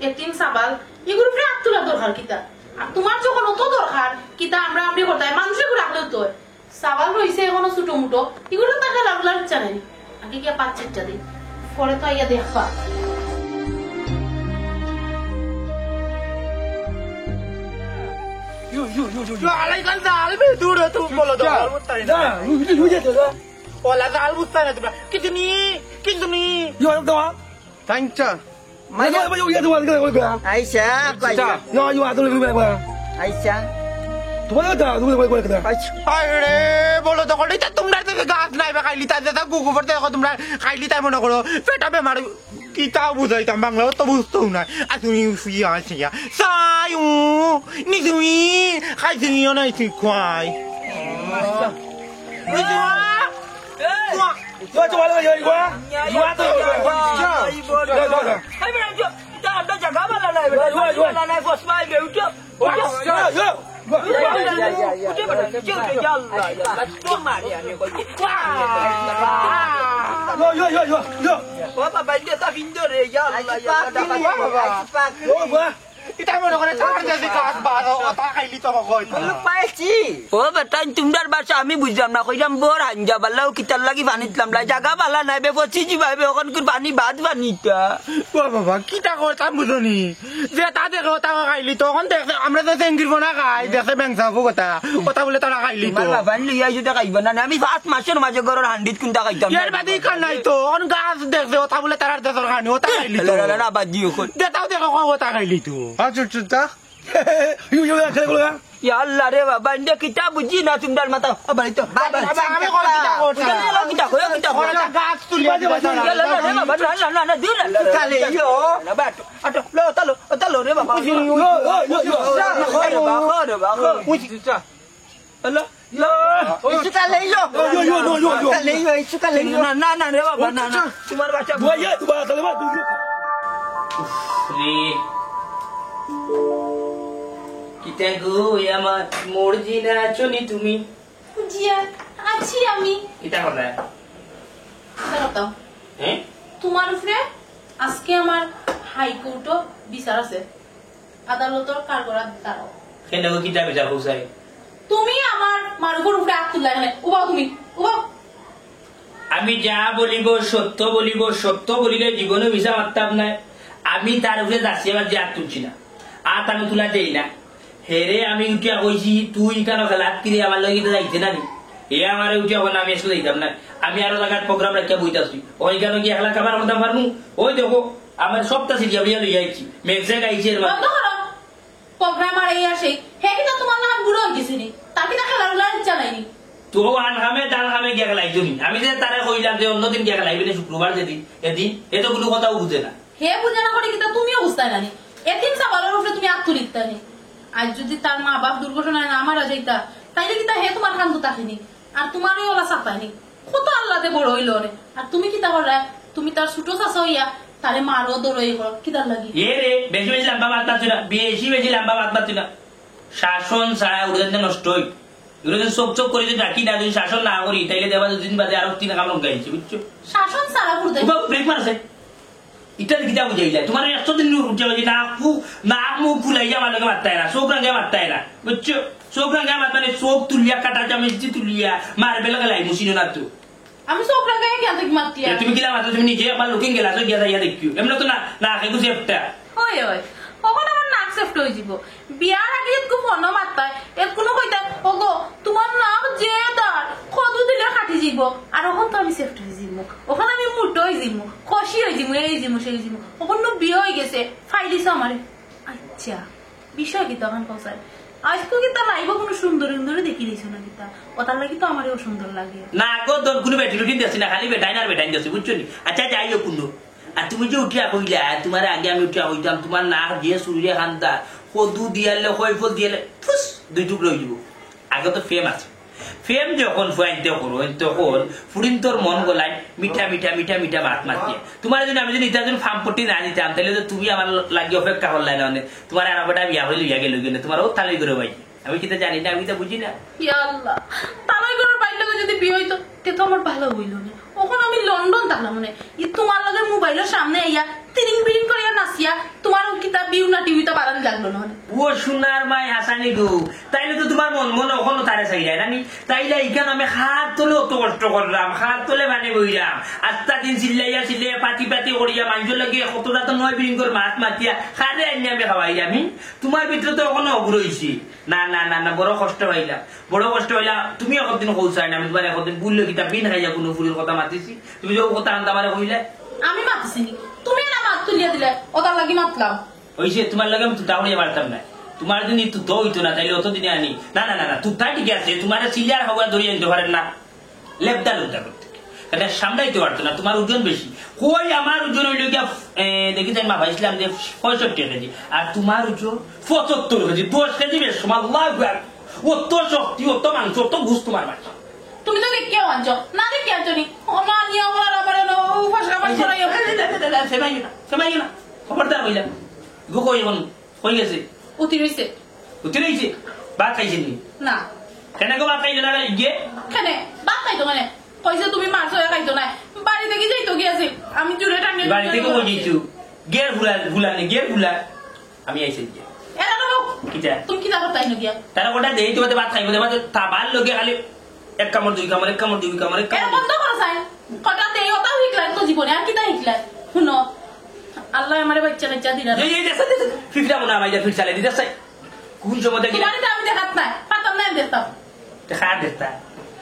এতিম সাবাল এগুলো প্রায় আত্মলা দরকার কিতা আর তোমার যখন অত দরকার কিতা আমরা আমরি করতাই মানুষের রাখলেও তো সাবাল রইছে এখনো ছোট মুটো এগুলো তাকে লাগলার ইচ্ছা নেই আগে গিয়া পাঁচ ইচ্ছা দিই পরে তো আইয়া দেখবা আলাইকাল জাল বে দূর তো বলো তো বুঝতাই না ওলা জাল বুঝতাই না তোমরা কিন্তু নি তাইঞ্চা Aisyah, Aisyah. আরে বলো তো কইতা তোমরা তো গাছ নাই বা খাইলি তাই দাদা গুগু পড়তে দেখো তোমরা খাইলি তাই মনে করো পেটা বেমার কি তাও বুঝাইতাম বাংলা তো বুঝতেও নাই আর তুমি ফুই আছে সাইউ নি তুমি খাইছিও নাই তুই খাই Kita mau nak cakap jadi kat baru otak kali tu kau. Lupa sih. ও বেটা তোমরার ভাষা আমি বুঝলাম না কইলাম বোর হাঞ্জা বাল্লাও কিতার লাগি পানিতলাম লাই জায়গা বালা নাই বে পচি যাবে ওখান করে পানি ভাত বানিতা বাবা kita kau tak বুঝনি যে তা দেখো তা খাইলি তখন দেখে আমরা তো সেঙ্গির বনা খাই দেখে ব্যাংসা কথা কথা বলে তারা খাইলি তো বাবা লইয়া যদি খাইবা না আমি 5 মাসের মাঝে ঘরের হান্ডিত কুনটা খাইতাম এর বাদি খান নাই তো অন গাছ দেখে কথা বলে তারা দেশর খানি ওটা খাইলি তো না বাজি ওখন দেতাও দেখো কথা খাইলি তো আচ্ছা আচ্ছা ইয়া আল্লাহ রে বাবা ইন্ডা কিতা বুঝি না তোমরার মাথা বাড়ি তো বাবা আমি কথা কিতা কই গাছ তুলিয়া দিবা বাবা না দিও না Kali yo. না বাট আটো লো তালো রে বাবা hello Itu kali yo. Kali yo, itu kali yo. না রে বাবা না তোমার বাচ্চা রে কিতা গো আমার মর্জি না চলি তুমি জিয়া আছি আমি কিতা কথা দাঁড়াও হ্যাঁ তোমার উপরে আজকে আমার হাইকোর্টও বিচার আছে আদালতের কারগড়া দাঁড়াও কেন গো কিতা বিচার হউছাই তুমি আমার মারুফের উপরে হাত তুললা এখানে উবাও তুমি উবাও আমি যা বলিব সত্য বলিলে জীবনে মিশা মারতাম নাই আমি তার উপরে যাচ্ছি এবার যে হাত তুলছি না আর আমি তুলা দেই না হেরে আমি উঠিয়া কইছি তুই কেন খেলাত কিরে আমার লগে যাইতে না নি এ আমার উঠিয়া এখন আমি আসলে যাইতাম না আমি আরো জায়গায় প্রোগ্রাম রাখিয়া বইতাছি ওই কেন কি একলা খাবার মধ্যে পারমু ওই দেখো আমার সপ্তাহ সিরিয়া বিয়া লইয়া আইছি মেঘসে গাইছি এর বন্ধ করো প্রোগ্রাম আর এই আসে হে কি তোমার নাম বুড়ো হয়ে গেছিনি তাকে না খেলার ইচ্ছা নাইনি তো আন খামে ডাল খামে গিয়া খেলাই তুমি আমি যে তারে কইলাম যে অন্যদিন গিয়া খেলাইবি না শুক্রবার যেদিন এদিন এ তো কোনো কথাও বুঝে না হে বুঝে না করে কিন্তু তুমিও বুঝতে নানি এদিন সাবালের উপরে তুমি হাত তুলিতে নি আজ যদি তার মা বাপ দুর্ঘটনায় না মারা যাইতা তাইলে কিন্তু হে তোমার খান্দু তাকিনি আর তোমারই ওলা সাতাইনি কত আল্লাহতে বড় হইল রে আর তুমি কি তা করে তুমি তার ছোট চাচা হইয়া তারে মারো দৌড়ই করো কি তার লাগি এ রে বেশি লম্বা বাদ পাচ্ছি না বেশি লম্বা বাদ পাচ্ছি না শাসন ছাড়া উড়ে নষ্ট হই এগুলো চোখ করে যদি রাখি না যদি শাসন না করি তাইলে দেবা দুদিন বাদে আরো 3 কাম গাইছে বুঝছো শাসন ছাড়া উড়ে ব্রেক মারছে ইটার কিতা বুঝাইলা তোমার 100 দিন উঠে গেছে না মুখ ফুলাইয়া আমার লগে মারতাই না চোখ রাঙ্গা মারতাই না বুঝছো চোখ রাঙ্গা মারতানে চোখ তুলিয়া কাটা চামচ তুলিয়া মারবে লাগাই মুছিনো না তো আমি চোখ রাঙ্গাই গিয়া দেখি মারতিয়া তুমি কিলা মারতো তুমি নিজে আমার লুকিং গেলা তো গিয়া যাইয়া দেখিও এমন তো না না কেউ সেফটা ওই কখন আমার নাক সেফট হয়ে যাব বিয়ার আগে একটু ফোন মারতায় এর কোনো কইতা ওগো তোমার নাম যে তার কদু দিলে কাটি যাব আর ওখান তো আমি সেফট হয়ে যাব ওখানে আমি মুটো হয়ে যাব খুশি হয়ে যাব এই যাব সেই যাব ওখানে বিয়ে হয়ে গেছে ফাইলিস আমারে আচ্ছা বিষয় কি তখন কসাই আজকে কি তা লাইভ কোনো সুন্দর সুন্দর দেখি দিছ না কিতা ওটার লাগি তো আমারও সুন্দর লাগে না গো দন কোনো বেটি লুটিন দিছি না খালি বেটাই না বেটাই দিছি বুঝছো নি আচ্ছা যাইও কুনো আর তুমি যে উঠিয়া কইলা তোমার আগে আমি উঠিয়া কইতাম তোমার না যে সুরিয়া খান্দা কদু দিয়ালে কইফল দিয়ালে ফুস দুই টুকরো হয়ে যাব আগে তো ফেম আছে ফেম যখন ফুয়াইতে করো তখন ফুরিন তোর মন গলায় মিঠা মিঠা মিঠা মিঠা ভাত মাতিয়ে তোমার যদি আমি যদি ইটা যদি ফার্ম পট্টি না দিতাম তাহলে তো তুমি আমার লাগি অপেক্ষা করলাই না তোমার আর বেটা বিয়া হইলে বিয়া গেল গেলে তোমার ও তালাই করে ভাই আমি কিতা জানি না আমি তো বুঝি না ইয়া আল্লাহ তালাই করে বাইরে যদি বিয়ে হইতো তে তো আমার ভালো হইল না ওখন আমি লন্ডন থাকলাম মানে ই তোমার লগে মোবাইলের সামনে আইয়া তিরিং বিরিং করিয়া নাচিয়া তোমার কিতা বিউ না টিভিটা বাড়ানি লাগলো না ও সোনার মাই হাসানি গো তাইলে তো তোমার মন মনে ওখানে তারে চাইলাই রানি তাইলে এইখান আমি হাত তোলে অত কষ্ট করলাম হাত তোলে মানে বইলাম আস্তা দিন চিল্লাইয়া চিল্লাইয়া পাতি পাতি করিয়া মানুষের লাগিয়ে কতটা তো নয় বিরিং করে মাছ মাতিয়া খারে আনি আমি খাওয়াই আমি তোমার ভিতরে তো ওখানে অগ্র হয়েছি না না না না বড় কষ্ট পাইলাম বড় কষ্ট পাইলাম তুমি একদিন কৌচাই না আমি তোমার একদিন বুঝলো কিতা বিন খাইয়া কোনো ফুলের কথা মাতিছি তুমি যে কথা আনতে পারে কইলে আমি মাতিছি তুমি না মাত তুলিয়া দিলে ওটার লাগি মাতলাম ওইসে তোমার লাগে আমি তুতা হইয়া পারতাম না তোমার দিন তু তো হইতো না তাইলে অতদিনে আনি না না না না তুতা ঠিক আছে তোমার সিলিয়ার হওয়া ধরিয়ে আনতে পারেন না লেপদা লেপদা করতে এটা সামলাইতে পারতো না তোমার ওজন বেশি কই আমার ওজন হইল গিয়া দেখি যাই মা ভাইছিলাম যে 65 কেজি আর তোমার ওজন 75 কেজি 10 কেজি বেশি আল্লাহ অত শক্তি অত মাংস অত ঘুষ তোমার বাচ্চা তুমি তো কেউ আনছো না দেখে আনছো নি ও মা নিয়ে আমার আবার ফাঁসকা পাঁচ করাইও সেমাই না খবরদার হইলাম গো কই এখন হয়ে গেছে উতি রইছে উঠে রয়েছে ভাত খাইছেন নি না কেন গো ভাত খাইছে না গিয়ে কেনে বাদ খাইতো মানে কইছে তুমি মাছ হয়ে খাইতো না বাড়ি থেকে যাইতো গিয়েছে আমি জুড়ে টানিয়ে বাড়ি থেকে কই যাইছো গের ভুলা নে গের ভুলা আমি আইছি গিয়ে এরা তো কিটা তুমি কি দাও তাই নগিয়া তারা গোটা দেই তোমাদের ভাত খাইবো দেবা তা ভাল লগে খালি এক কামড় দুই কামড় এক কামড় দুই কামড় এক এরা কামড় বন্ধ করো সাই কটা দেই ওটা হিকলা তো জীবনে আর কি তাই হিকলা শুনো আল্লাহ আমারে বাচ্চা বাচ্চা দিনা এই এই দেখো ফিফটা মনে আমায় ফির চালাই দিতে চাই কোন সময় দেখি তোমারে তো আমি দেখাত না পাতাম না দেখতাম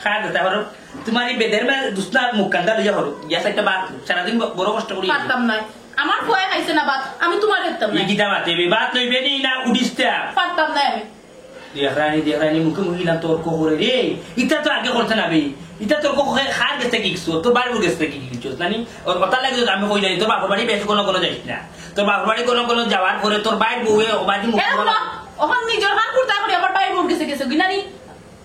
খা দেতা হরো তোমারই বেদের মে দুসনা মুকান্দা লইয়া হরো ইয়া সাইটা বাত সারা দিন বড় কষ্ট করি পাতাম না আমার ভয় খাইছে না বাত আমি তোমার দেখতাম না এই গিটা বাতে বাত লইবে নি না উডিসতা পাতাম না আমি দেখানি মুখে মুহিলা তর্ক করে রে ইটা তো আগে করতে না বে ইটা তর্ক খার গেছে কি কিছু তোর বাড়ির গেছে কি কিছু জানি ওর কথা লাগে আমি কই নাই তোর বাপর বাড়ি বেশ কোনো যাইস না তোর বাপর বাড়ি কোনো যাওয়ার পরে তোর বাইর বউয়ে বাড়ি মুখ ওখান নিজের হাত করতে করি আবার বাইরে মুখ গেছে গেছে গিনানি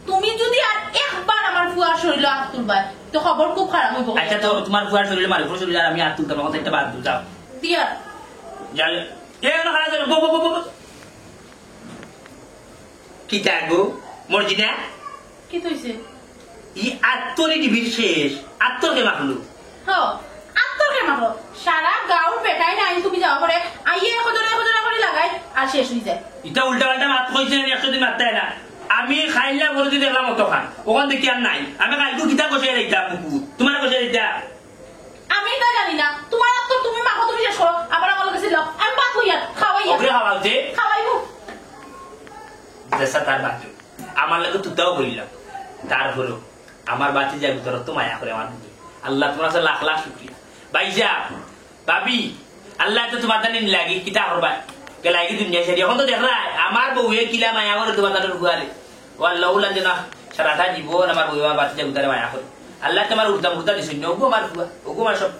তুমি যদি আর একবার আমার ফুয়ার শরীরে হাত তুলবা তো খবর খুব খারাপ হইব আচ্ছা তো তোমার ফুয়ার শরীরে মারি ফুয়ার শরীরে আমি হাত তুলতাম কথা একটা বাদ দু যাও দিয়া যাও এ না খারাপ বো বো বো কি তাগো মর্জিনা কি কইছে ই আত্মরি ডিবির শেষ আত্মকে মাখলু হ আত্মর কে মাগো সারা গাঁর বেটাই নাই তুমি যাও করে আইয়ে হজরে করে লাগাই আর শেষ হই যায় এটা উল্টা পাল্টা মাত কইছে 100 দিন মারতে না আমি খাইলা বলে দি দেখলাম অত খান ওখান দেখি আর নাই আমি কালকে কিতা কষে রাইতা পুকুর তোমার কষে রাইতা আমি তা জানি না তোমার আত্মর তুমি মাগো তুমি শেষ করো আবার আমার কাছে লাও আমি বাত হইয়া খাওয়াইয়া ওকে খাওয়াতে খাওয়াইবো দেশা তার বাচ্চা আমার লাগে তুতাও বলিলাম তারপরেও আমার বাচ্চা যাই ভিতর তো মায়া করে আমার দিকে আল্লাহ তোমার কাছে লাখ লাখ শুকরিয়া ভাইজা ভাবি আল্লাহ তো তোমার দানি লাগি কিতা করবা কে লাগি দুনিয়া ছেড়ে এখন তো দেখলা আমার বউয়ে কিলা মায়া করে তোমার দানের গুয়ারে ও আল্লাহ উল্লাহ জানা সারাটা জীবন আমার বউ আমার বাচ্চা ভিতরে মায়া করে আল্লাহ তোমার উর্দা দিছেন ওগো আমার গুয়া ওগো আমার সব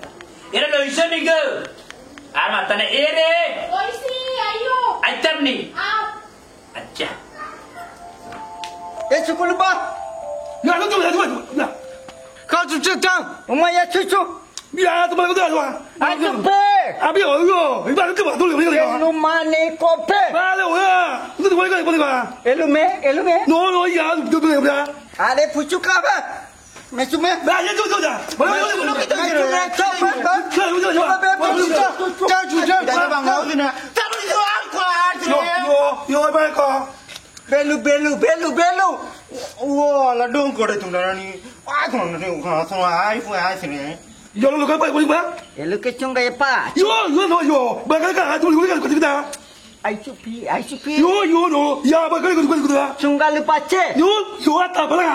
এরা লইছ নি গো আর মাতা না এ রে ওইসি আইও আইতামনি আও আচ্ছা এ চুকুলু বা Ya, no te voy a decir, ya. কাজ চুচা ওমা ইয়া চুচু Ya, tú me lo dices, va. আইতো pay Había oído, y para que va, tú le digas. এলু মানে কোপে Vale, oye, no te voy a decir, এলুমে No, no, ya, tú le digas. আরে ফুচু খাবে মেচুমে Va, ya, tú, ya. Bueno, yo, বেলু বেলু বেলু বেলু ওলা ডং করে তোমরা রানি আই কোন নে ওখানে আসো আই ফুয়া আইছিনে yo lo que voy a এলুকে চুঙ্গা এপা yo, no, yo, va a cagar, tú le digas, আইসুপি Yo, no. Ya, ba, kali. চুঙ্গালি পাচ্ছে Yo, ata, bala,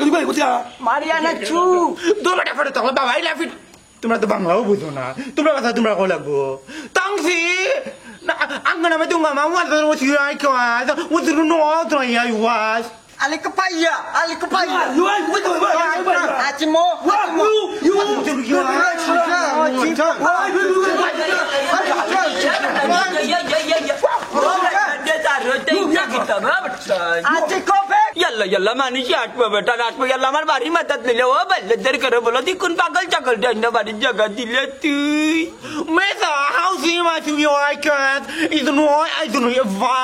kali. Mariana চু দুবাটা ফটো তখন বাবাই লাফি তোমরা তো বাংলাও বুঝো না তোমরা কথা তোমরা কো লাগবো তাংসি আঙ্গনা মে তুঙ্গা মা ওয়া তো ওছি আই কাজ ওছি নো তো আই ওয়াস আলিকপাইয়া Yo, ay, wait, আচিমো You. আচি কফে याला याला मानुषी आठवा बेटा आठवा याला हमार बारी मदद ले ओ बल्ले दर करो बोलो ती कुन पागल चकल जाना बारी जगह दिले तू मे सा हाउसी मा तू यो आई काज इज नो आई डोंट नो वा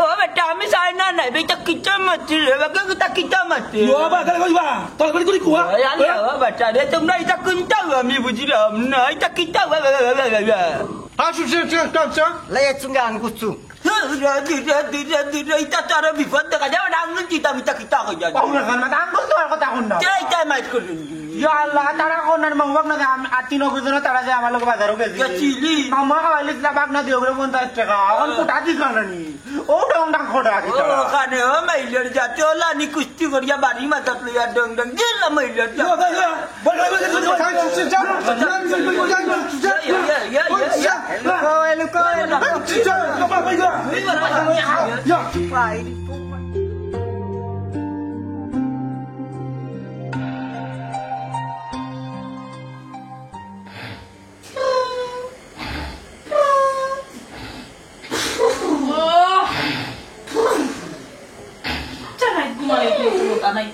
ओ बेटा हमें साइना नहीं बेटा किच्चा मत रे बगे कुता किच्चा मत Yo, ba, kali. Tolak balik kali kuah. याला ओ बेटा रे तुम नहीं ता कुंता हमें बुझ रहा हम नहीं ता किच्चा আশু চল লয়ে চুঙ্গান গুছু इता तारा विपद देखा जाए डांगन चिता मिता किता हो जाए পাউনা খান মা আঙ্গুল তোর কথা কোন না जय जय माइक कर ইয়া আল্লাহ তারা কোন না মংবাক না আতি নগর তারা যে আমার লোক বাজারও গেছি চিলি মামা খাওয়াইলে বাপ না দিও 50 টাকা এখন কোটা দিছ না নি ও ডং ডং খোটা কি ओ खाने हो महिलर जाते होला नि कुस्ती करिया बारी माता प्लेया डंग डंग गेला महिलर Yo, ba, ya. Ba, এলুকো Ya. পাই চালাই ঘুমালে ঘুমোটা নাই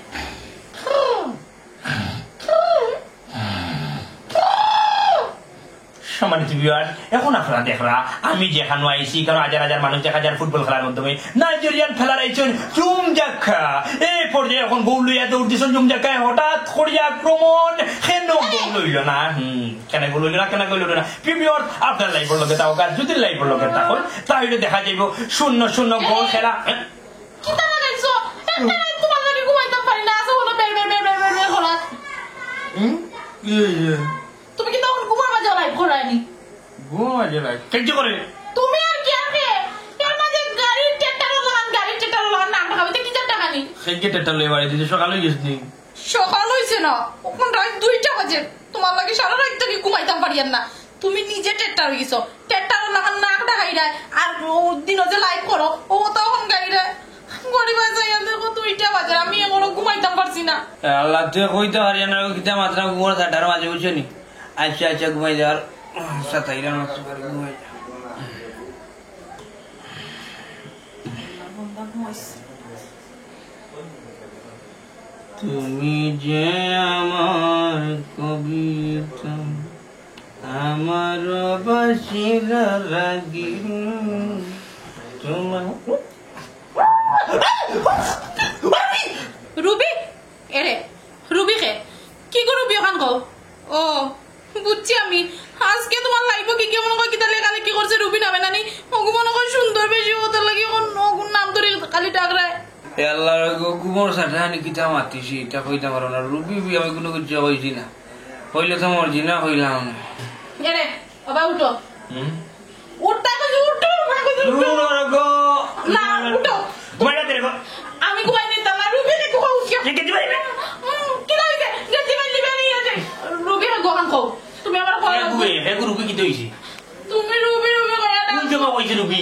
সম্মানিত ভিউয়ার এখন আপনারা দেখরা আমি যেখানে আইছি কারণ হাজার হাজার মানুষ দেখা যায় ফুটবল খেলার মাধ্যমে নাইজেরিয়ান খেলার আইছেন জুমজাক্কা এই পর্যায়ে এখন গোল লইয়া দৌড় দিছেন জুমজাক্কায় হঠাৎ করিয়া আক্রমণ কেন গোল লইল না কেন গোল লইল না কেন গোল লইল না ভিউয়ার আপনার লাইভের লগে তাও কাজ যদি লাইভের লগে তখন তাহলে দেখা যাইব 0-0 গোল খেলা কিতা লাগাইছো একটা রাত তোমার লাগে ঘুমাইতে পারি না আছে হলো বের হলা তুমি কি তখন ঘুমার মাঝে লাইভ করায়নি কেন করে তুমি আর কি আগে এর মাঝে গাড়ির টেটার লাগান নামটা খাবে কি টাকা নি সেই গেটটা লই বাড়ি দিতে সকালে গেছি সকাল হইছে না এখন রাত 2টা বাজে তোমার লাগে সারা রাত থেকে ঘুমাইতাম পারিয়ান না তুমি নিজে টেট্টার হইছো টেট্টার লাগান নাক ডাকাইরা আর দিন যে লাইভ করো ও তখন গাইরা গরিব আছে আমাদের কত 2টা বাজে আমি এখনো ঘুমাইতাম পারছি না আল্লাহ তুই কইতে হারিয়ানা কিতা মাত্রা ঘুমার থাটার মাঝে বুঝছনি আচ্ছা ঘুমাই যাওয়ার সাতাইরা নষ্ট করে ঘুমাই তুমি যে আমার কবিতা আমার বাসিরা রাগি তোমার রুবি এরে রুবি কে কি গো রুবি ওখান গো ও বুঝছি আমি আজকে তোমার লাইফে কি কেমন কই কিতা লেখা কি করছে রুবি নামে নানি ওগু মনে কই সুন্দর বেশি হতে লাগি ওগুন নাম ধরে খালি ডাকরায় আল্লাহ কুমোর সাঠানি কিতা মাতিছি এটা কইতে পারো না রুবি আমি কোনো কিছু হইছি না হইলে তো মরজি না হইলাম না এরে বাবা উঠো উঠতা তো উঠো না উঠো ঘুমাইটা দেখো আমি ঘুমাই নিতাম না রুবি কে কোথাও উঠিও কে দিবাই কি লাইছে গেছি বাইলি বেরি আছে রুবি রে গোহান কও তুমি আমার কই রুবি কি হইছে তুমি রুবি কইয়া দাও কোন জায়গা হইছে রুবি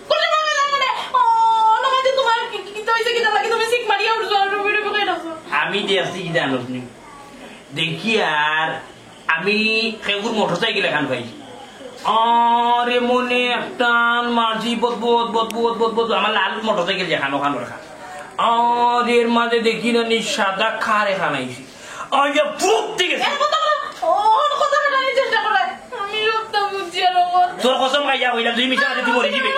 কোন জায়গা মানে ও নমাজে তোমার কি হইছে কি লাগি তুমি সিক মারিয়া উঠছো রুবি কইয়া দাও আমি দেখছি কি জানো দেখি আর আমি খেগুর মোটরসাইকেল এখান পাইছি আরে মনে একটা মাঝি বদবদ আমার লাল মোটরসাইকেল যেখানে ওখানে রাখা আর এর মাঝে দেখি না নি সাদা খার এখানে আইছি আইয়া ফুক ঠিক আছে ওর কথা কাটানোর চেষ্টা করে আমি সবটা বুঝছি আর তোর কসম খাইয়া হইলাম তুই মিশা তুই মরে যাবে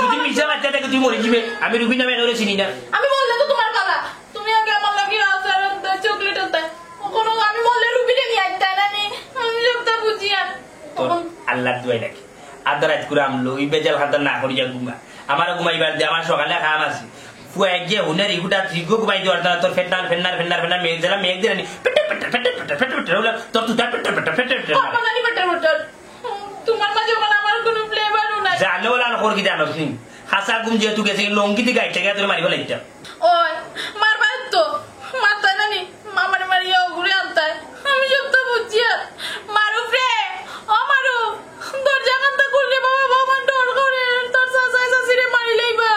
যদি মিশা বাচ্চা থেকে তুই মরে যাবে আমি রুবি নামে কেউ চিনি না আমি বললে তো তোমার কথা তুমি আগে আমার লাগে আচার চকলেট দেয় কখনো আমি বললে রুবিটা নিয়ে আসতে না নি আমি সবটা বুঝি আর তোর আল্লাহ দুয়াই রাখি আদা রাত করে আমলো ওই বেজাল খাতার না করি যা ঘুমা আমার ঘুমাইবার দিয়ে আমার সকালে খাম আছে ফুয়া এক যে হুনার ইগুটা ঠিকও ঘুমাই দেওয়ার দ্বারা তোর ফেন্নার মেঘ দিলাম মেঘ দিলানি তোর তুই আমার নানি বেটার তোমার মাঝে ওখানে আমার কোনো ফ্লেভারও নাই জানো বলা কর কি জানো তুমি হাসা ঘুম যেহেতু গেছে লঙ্কিতে গাইটা গিয়ে তুমি মারিব লাগটা ওই মারবার তো মারতাই না নি মামারে মারিয়া ঘুরে আনতায় আমি সব তো বুঝছি আর মারুফ রে ও মারুফ দরজা কান্তা খুললে বাবা বাবা ডর করে তোর চাচা চাচিরে মারি লইবা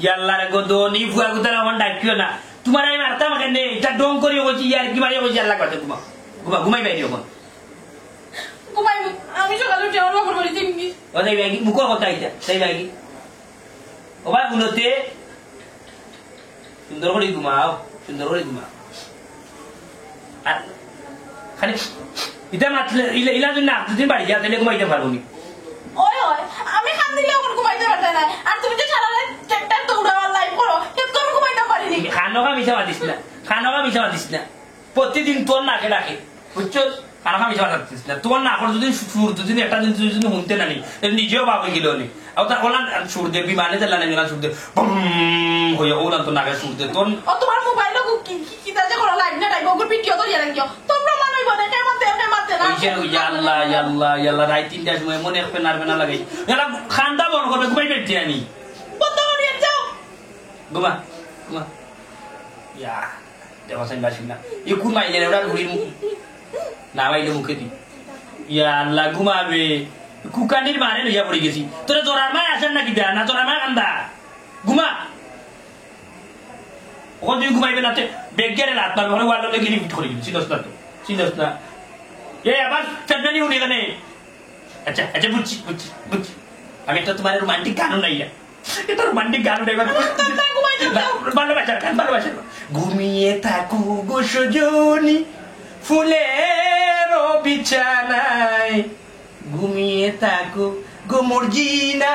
ইয়াল্লা রে গো নি ফুয়া গুতার আমার ডাকিও না তোমার আমি মারতাম কেন এটা ডং করি বলছি ইয়ার কি মারিয়া বলছি আল্লাহ কথা ঘুমা ঘুমা ঘুমাই বাইরে এখন ঘুমাই আমি সকালে উঠে আমার বাবার বাড়ি দিমনি ও তাই ব্যাগি মুখর কথা এটা তাই ব্যাগি ও ভাই গুলোতে সুন্দর করে ঘুমাও সুন্দর করে ঘুমাও আর খালি এটা মাতলে ইলা যদি না দুদিন বাড়ি যা তাহলে ঘুমাইতে পারবো নি ওই ওই আমি খান দিলে এখন ঘুমাইতে পারতে না আর তুমি যে সারা রাত ট্রাক্টর দৌড়াবার লাইভ করো কিন্তু আমি ঘুমাইতে পারিনি খানোকা মিশা মাতিস না প্রতিদিন তোর নাকে ডাকে বুঝছো খানোকা মিশা মাতিস না তোর নাকর যদি সুর দুদিন একটা দিন যদি শুনতে না নি নিজেও বাবু গেল নি আর তার ওলা সুর দে বিমানে চালা নেবে না সুর দে হয়ে ওলা তো নাকে সুর দে তোর ও তোমার মোবাইল কি কি দাজে করো লাইভ না লাইভ ওগুলো ভিডিও তো ইয়ারা কিও তোমরা মানুষ বলে কে মারতে না ইয়াল্লা রাত 3টার সময় মনে একবে নারবে না লাগাই এরা খান্দা বড় করবে ঘুমাই পেয়েছি আমি কত নিয়ে যাও ঘুমা ইয়া দেখো সাইন বাসি না এই কোন মাইলে ওরা ঘুরির মুখ না মাইলে মুখে দি ইয়া আল্লাহ ঘুমাবে কুকানির মারে লইয়া পড়ে গেছি তোরা জোরার মায় আসেন নাকি দেয়া না জোরার মায় কান্দা ঘুমা ওখান তুমি ঘুমাইবে না বেগেরে লাত মারবে ওখানে ওয়াল লেগে রিপিট করে গেছি চিনস না এই আবার ফেডনি উনি এখানে আচ্ছা বুঝছি আমি একটা তোমার রোমান্টিক গানও নাই এটা রোমান্টিক গানও নাই ভালোবাসা ঘুমিয়ে থাকু গো সজনী ফুলের বিছানায় ঘুমিয়ে থাকু গো মর্জিনা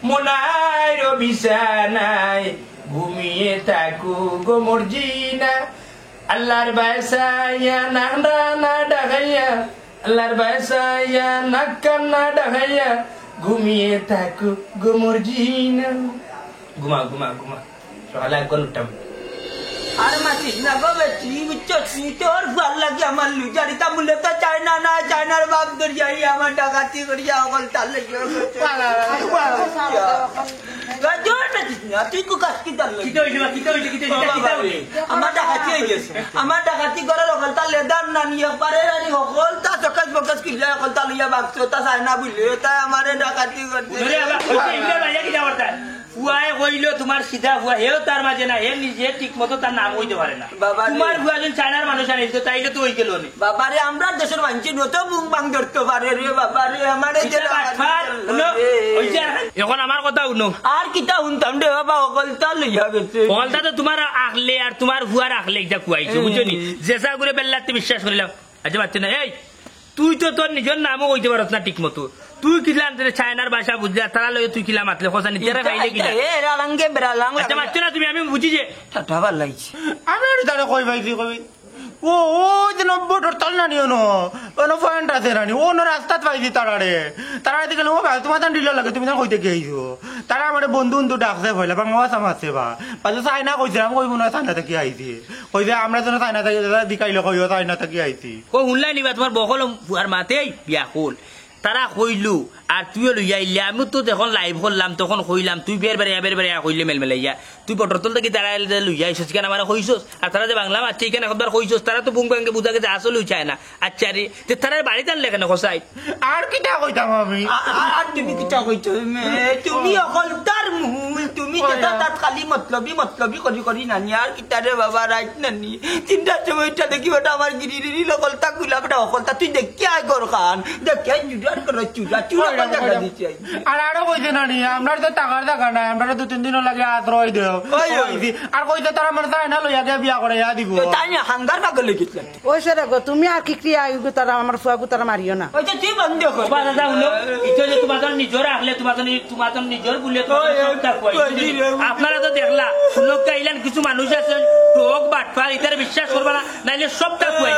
মনার বিছানায় ঘুমিয়ে থাকু গো মর্জিনা আল্লাহর বাসায়া নাহরা না ডাগাইয়া আল্লাহর বাসায়া নাক্কানা ডাগাইয়া ঘুমিয়ে থাকু গো মর্জিনা ঘুমা সকালে একবার উঠতাম আর মাতিস না গো বেটি বুঝছো তোর ভাল লাগে আমার লুজারি তা মূল্য তো চায়নার বাপ দরিয়াই আমার ডাকাতি করিয়া অকল তার লেগে তুই কুকাস কি তার আমার ডাকাতি হয়ে গেছে আমার ডাকাতি করার অকল তার লেদার না নিয়ে পারে রানি অকল তা চকাস বকাস কিনলে অকল তা লইয়া বাগছো তা চায়না বুঝলে তাই আমার ডাকাতি করছে ফুয়ায় কইলো তোমার সিধা ফুয়া হেও তার মাঝে না হে নিজে ঠিক মতো তার নাম হইতে পারে না তোমার ফুয়া যদি চায়নার মানুষ আনিস তাইলে তো হই গেল নি বাবারে আমরা দেশের মানুষ নত বুং বাং ধরতে পারে রে বাবারে আমারে এখন আমার কথা শুনো আর কিটা শুনতাম রে বাবা অকলতা লইয়া গেছে অকলতা তো তোমার আখলে আর তোমার ফুয়ার আখলে যা কুয়াইছো বুঝছো নি জেসা করে বেল্লাতে বিশ্বাস করিলাম আচ্ছা বাচ্চা না এই তুই তো তোর নিজের নামও হইতে পারছ না ঠিক মতো তুই কিলাম চায়নার ভাষা বুঝলে তারা লয়ে তুই কিলা মাতলে খোসা নিতে খাইলে কিনা রালাঙ্গে বেরালাং আচ্ছা বাচ্চা না তুমি আমি বুঝি যে ঠাটা ভাল লাগছে আমি তারা কই ভাইছি কই ও যে নম্বর তল না নিও নো পয়েন্ট আছে রানি ও নো রাস্তাত পাইছি তারারে দিকে ও ভাই তোমার তান ডিল লাগে তুমি তান কইতে গেইছো তারা আমারে বন্ধু ডাকছে ভইলা বাংলা সামাছে বা পাছে চাইনা কইছিলাম কইব না চাইনা থেকে আইছি কই যে আমরা যেন চাইনা থেকে দিকাইলে কইও চাইনা থেকে আইছি কই হুনলাই নিবা তোমার বকল আর মাতেই বিয়া হল তারা কইলু আর তুইও লইয়া আইলে আমি তো যখন লাইভ করলাম তখন কইলাম তুই বের কইলে মেলমেলাইয়া তুই বটরতল থেকে তারা লইয়া আইসস কেন আমার কইসস আর তারা যে বাংলা মারছে এখানে একবার কইসস তারা তো বুং বাঙ্গে বুঝা গেছে আসলেও চায় না আচ্ছা রে তারা বাড়িতে আনলে কেন খসাই আর কিটা কইতাম আমি আর তুমি কিটা কইছো তুমি অকল তার মূল তুমি যেটা তাত খালি মতলবি করি নানি আর কিটা রে বাবা রাইট নানি চিন্তার সময়টা দেখি বেটা আমার গিরি অকলতা গুলা বেটা অকলতা তুই দেখিয়া গর খান দেখিয়া জুড়ার করে চুরা আর আরো কইছে নানি আমরা তো টাকার দেখা নাই আমরা 2-3 দিন লাগে আশ্রয় দেও আর কইছে তারা আমার চায়না লইয়া গিয়া বিয়া করে দিব তাই না হাঙ্গার পাগল গেছিল ওই সে রে গো তুমি আর কি ক্রিয়া আইগো তারা আমার ফুয়া গো তারা মারিও না ওই যে তুই বন্ধ কর বাবা দাদা হলো ইতো যে তোমাদের নিজর আখলে তোমাদের নিজর বলে তো সবটা কই আপনারা তো দেখলা লোক কাইলান কিছু মানুষ আছেন টোক বাটফার ইতারে বিশ্বাস করবা না নাইলে সবটা কই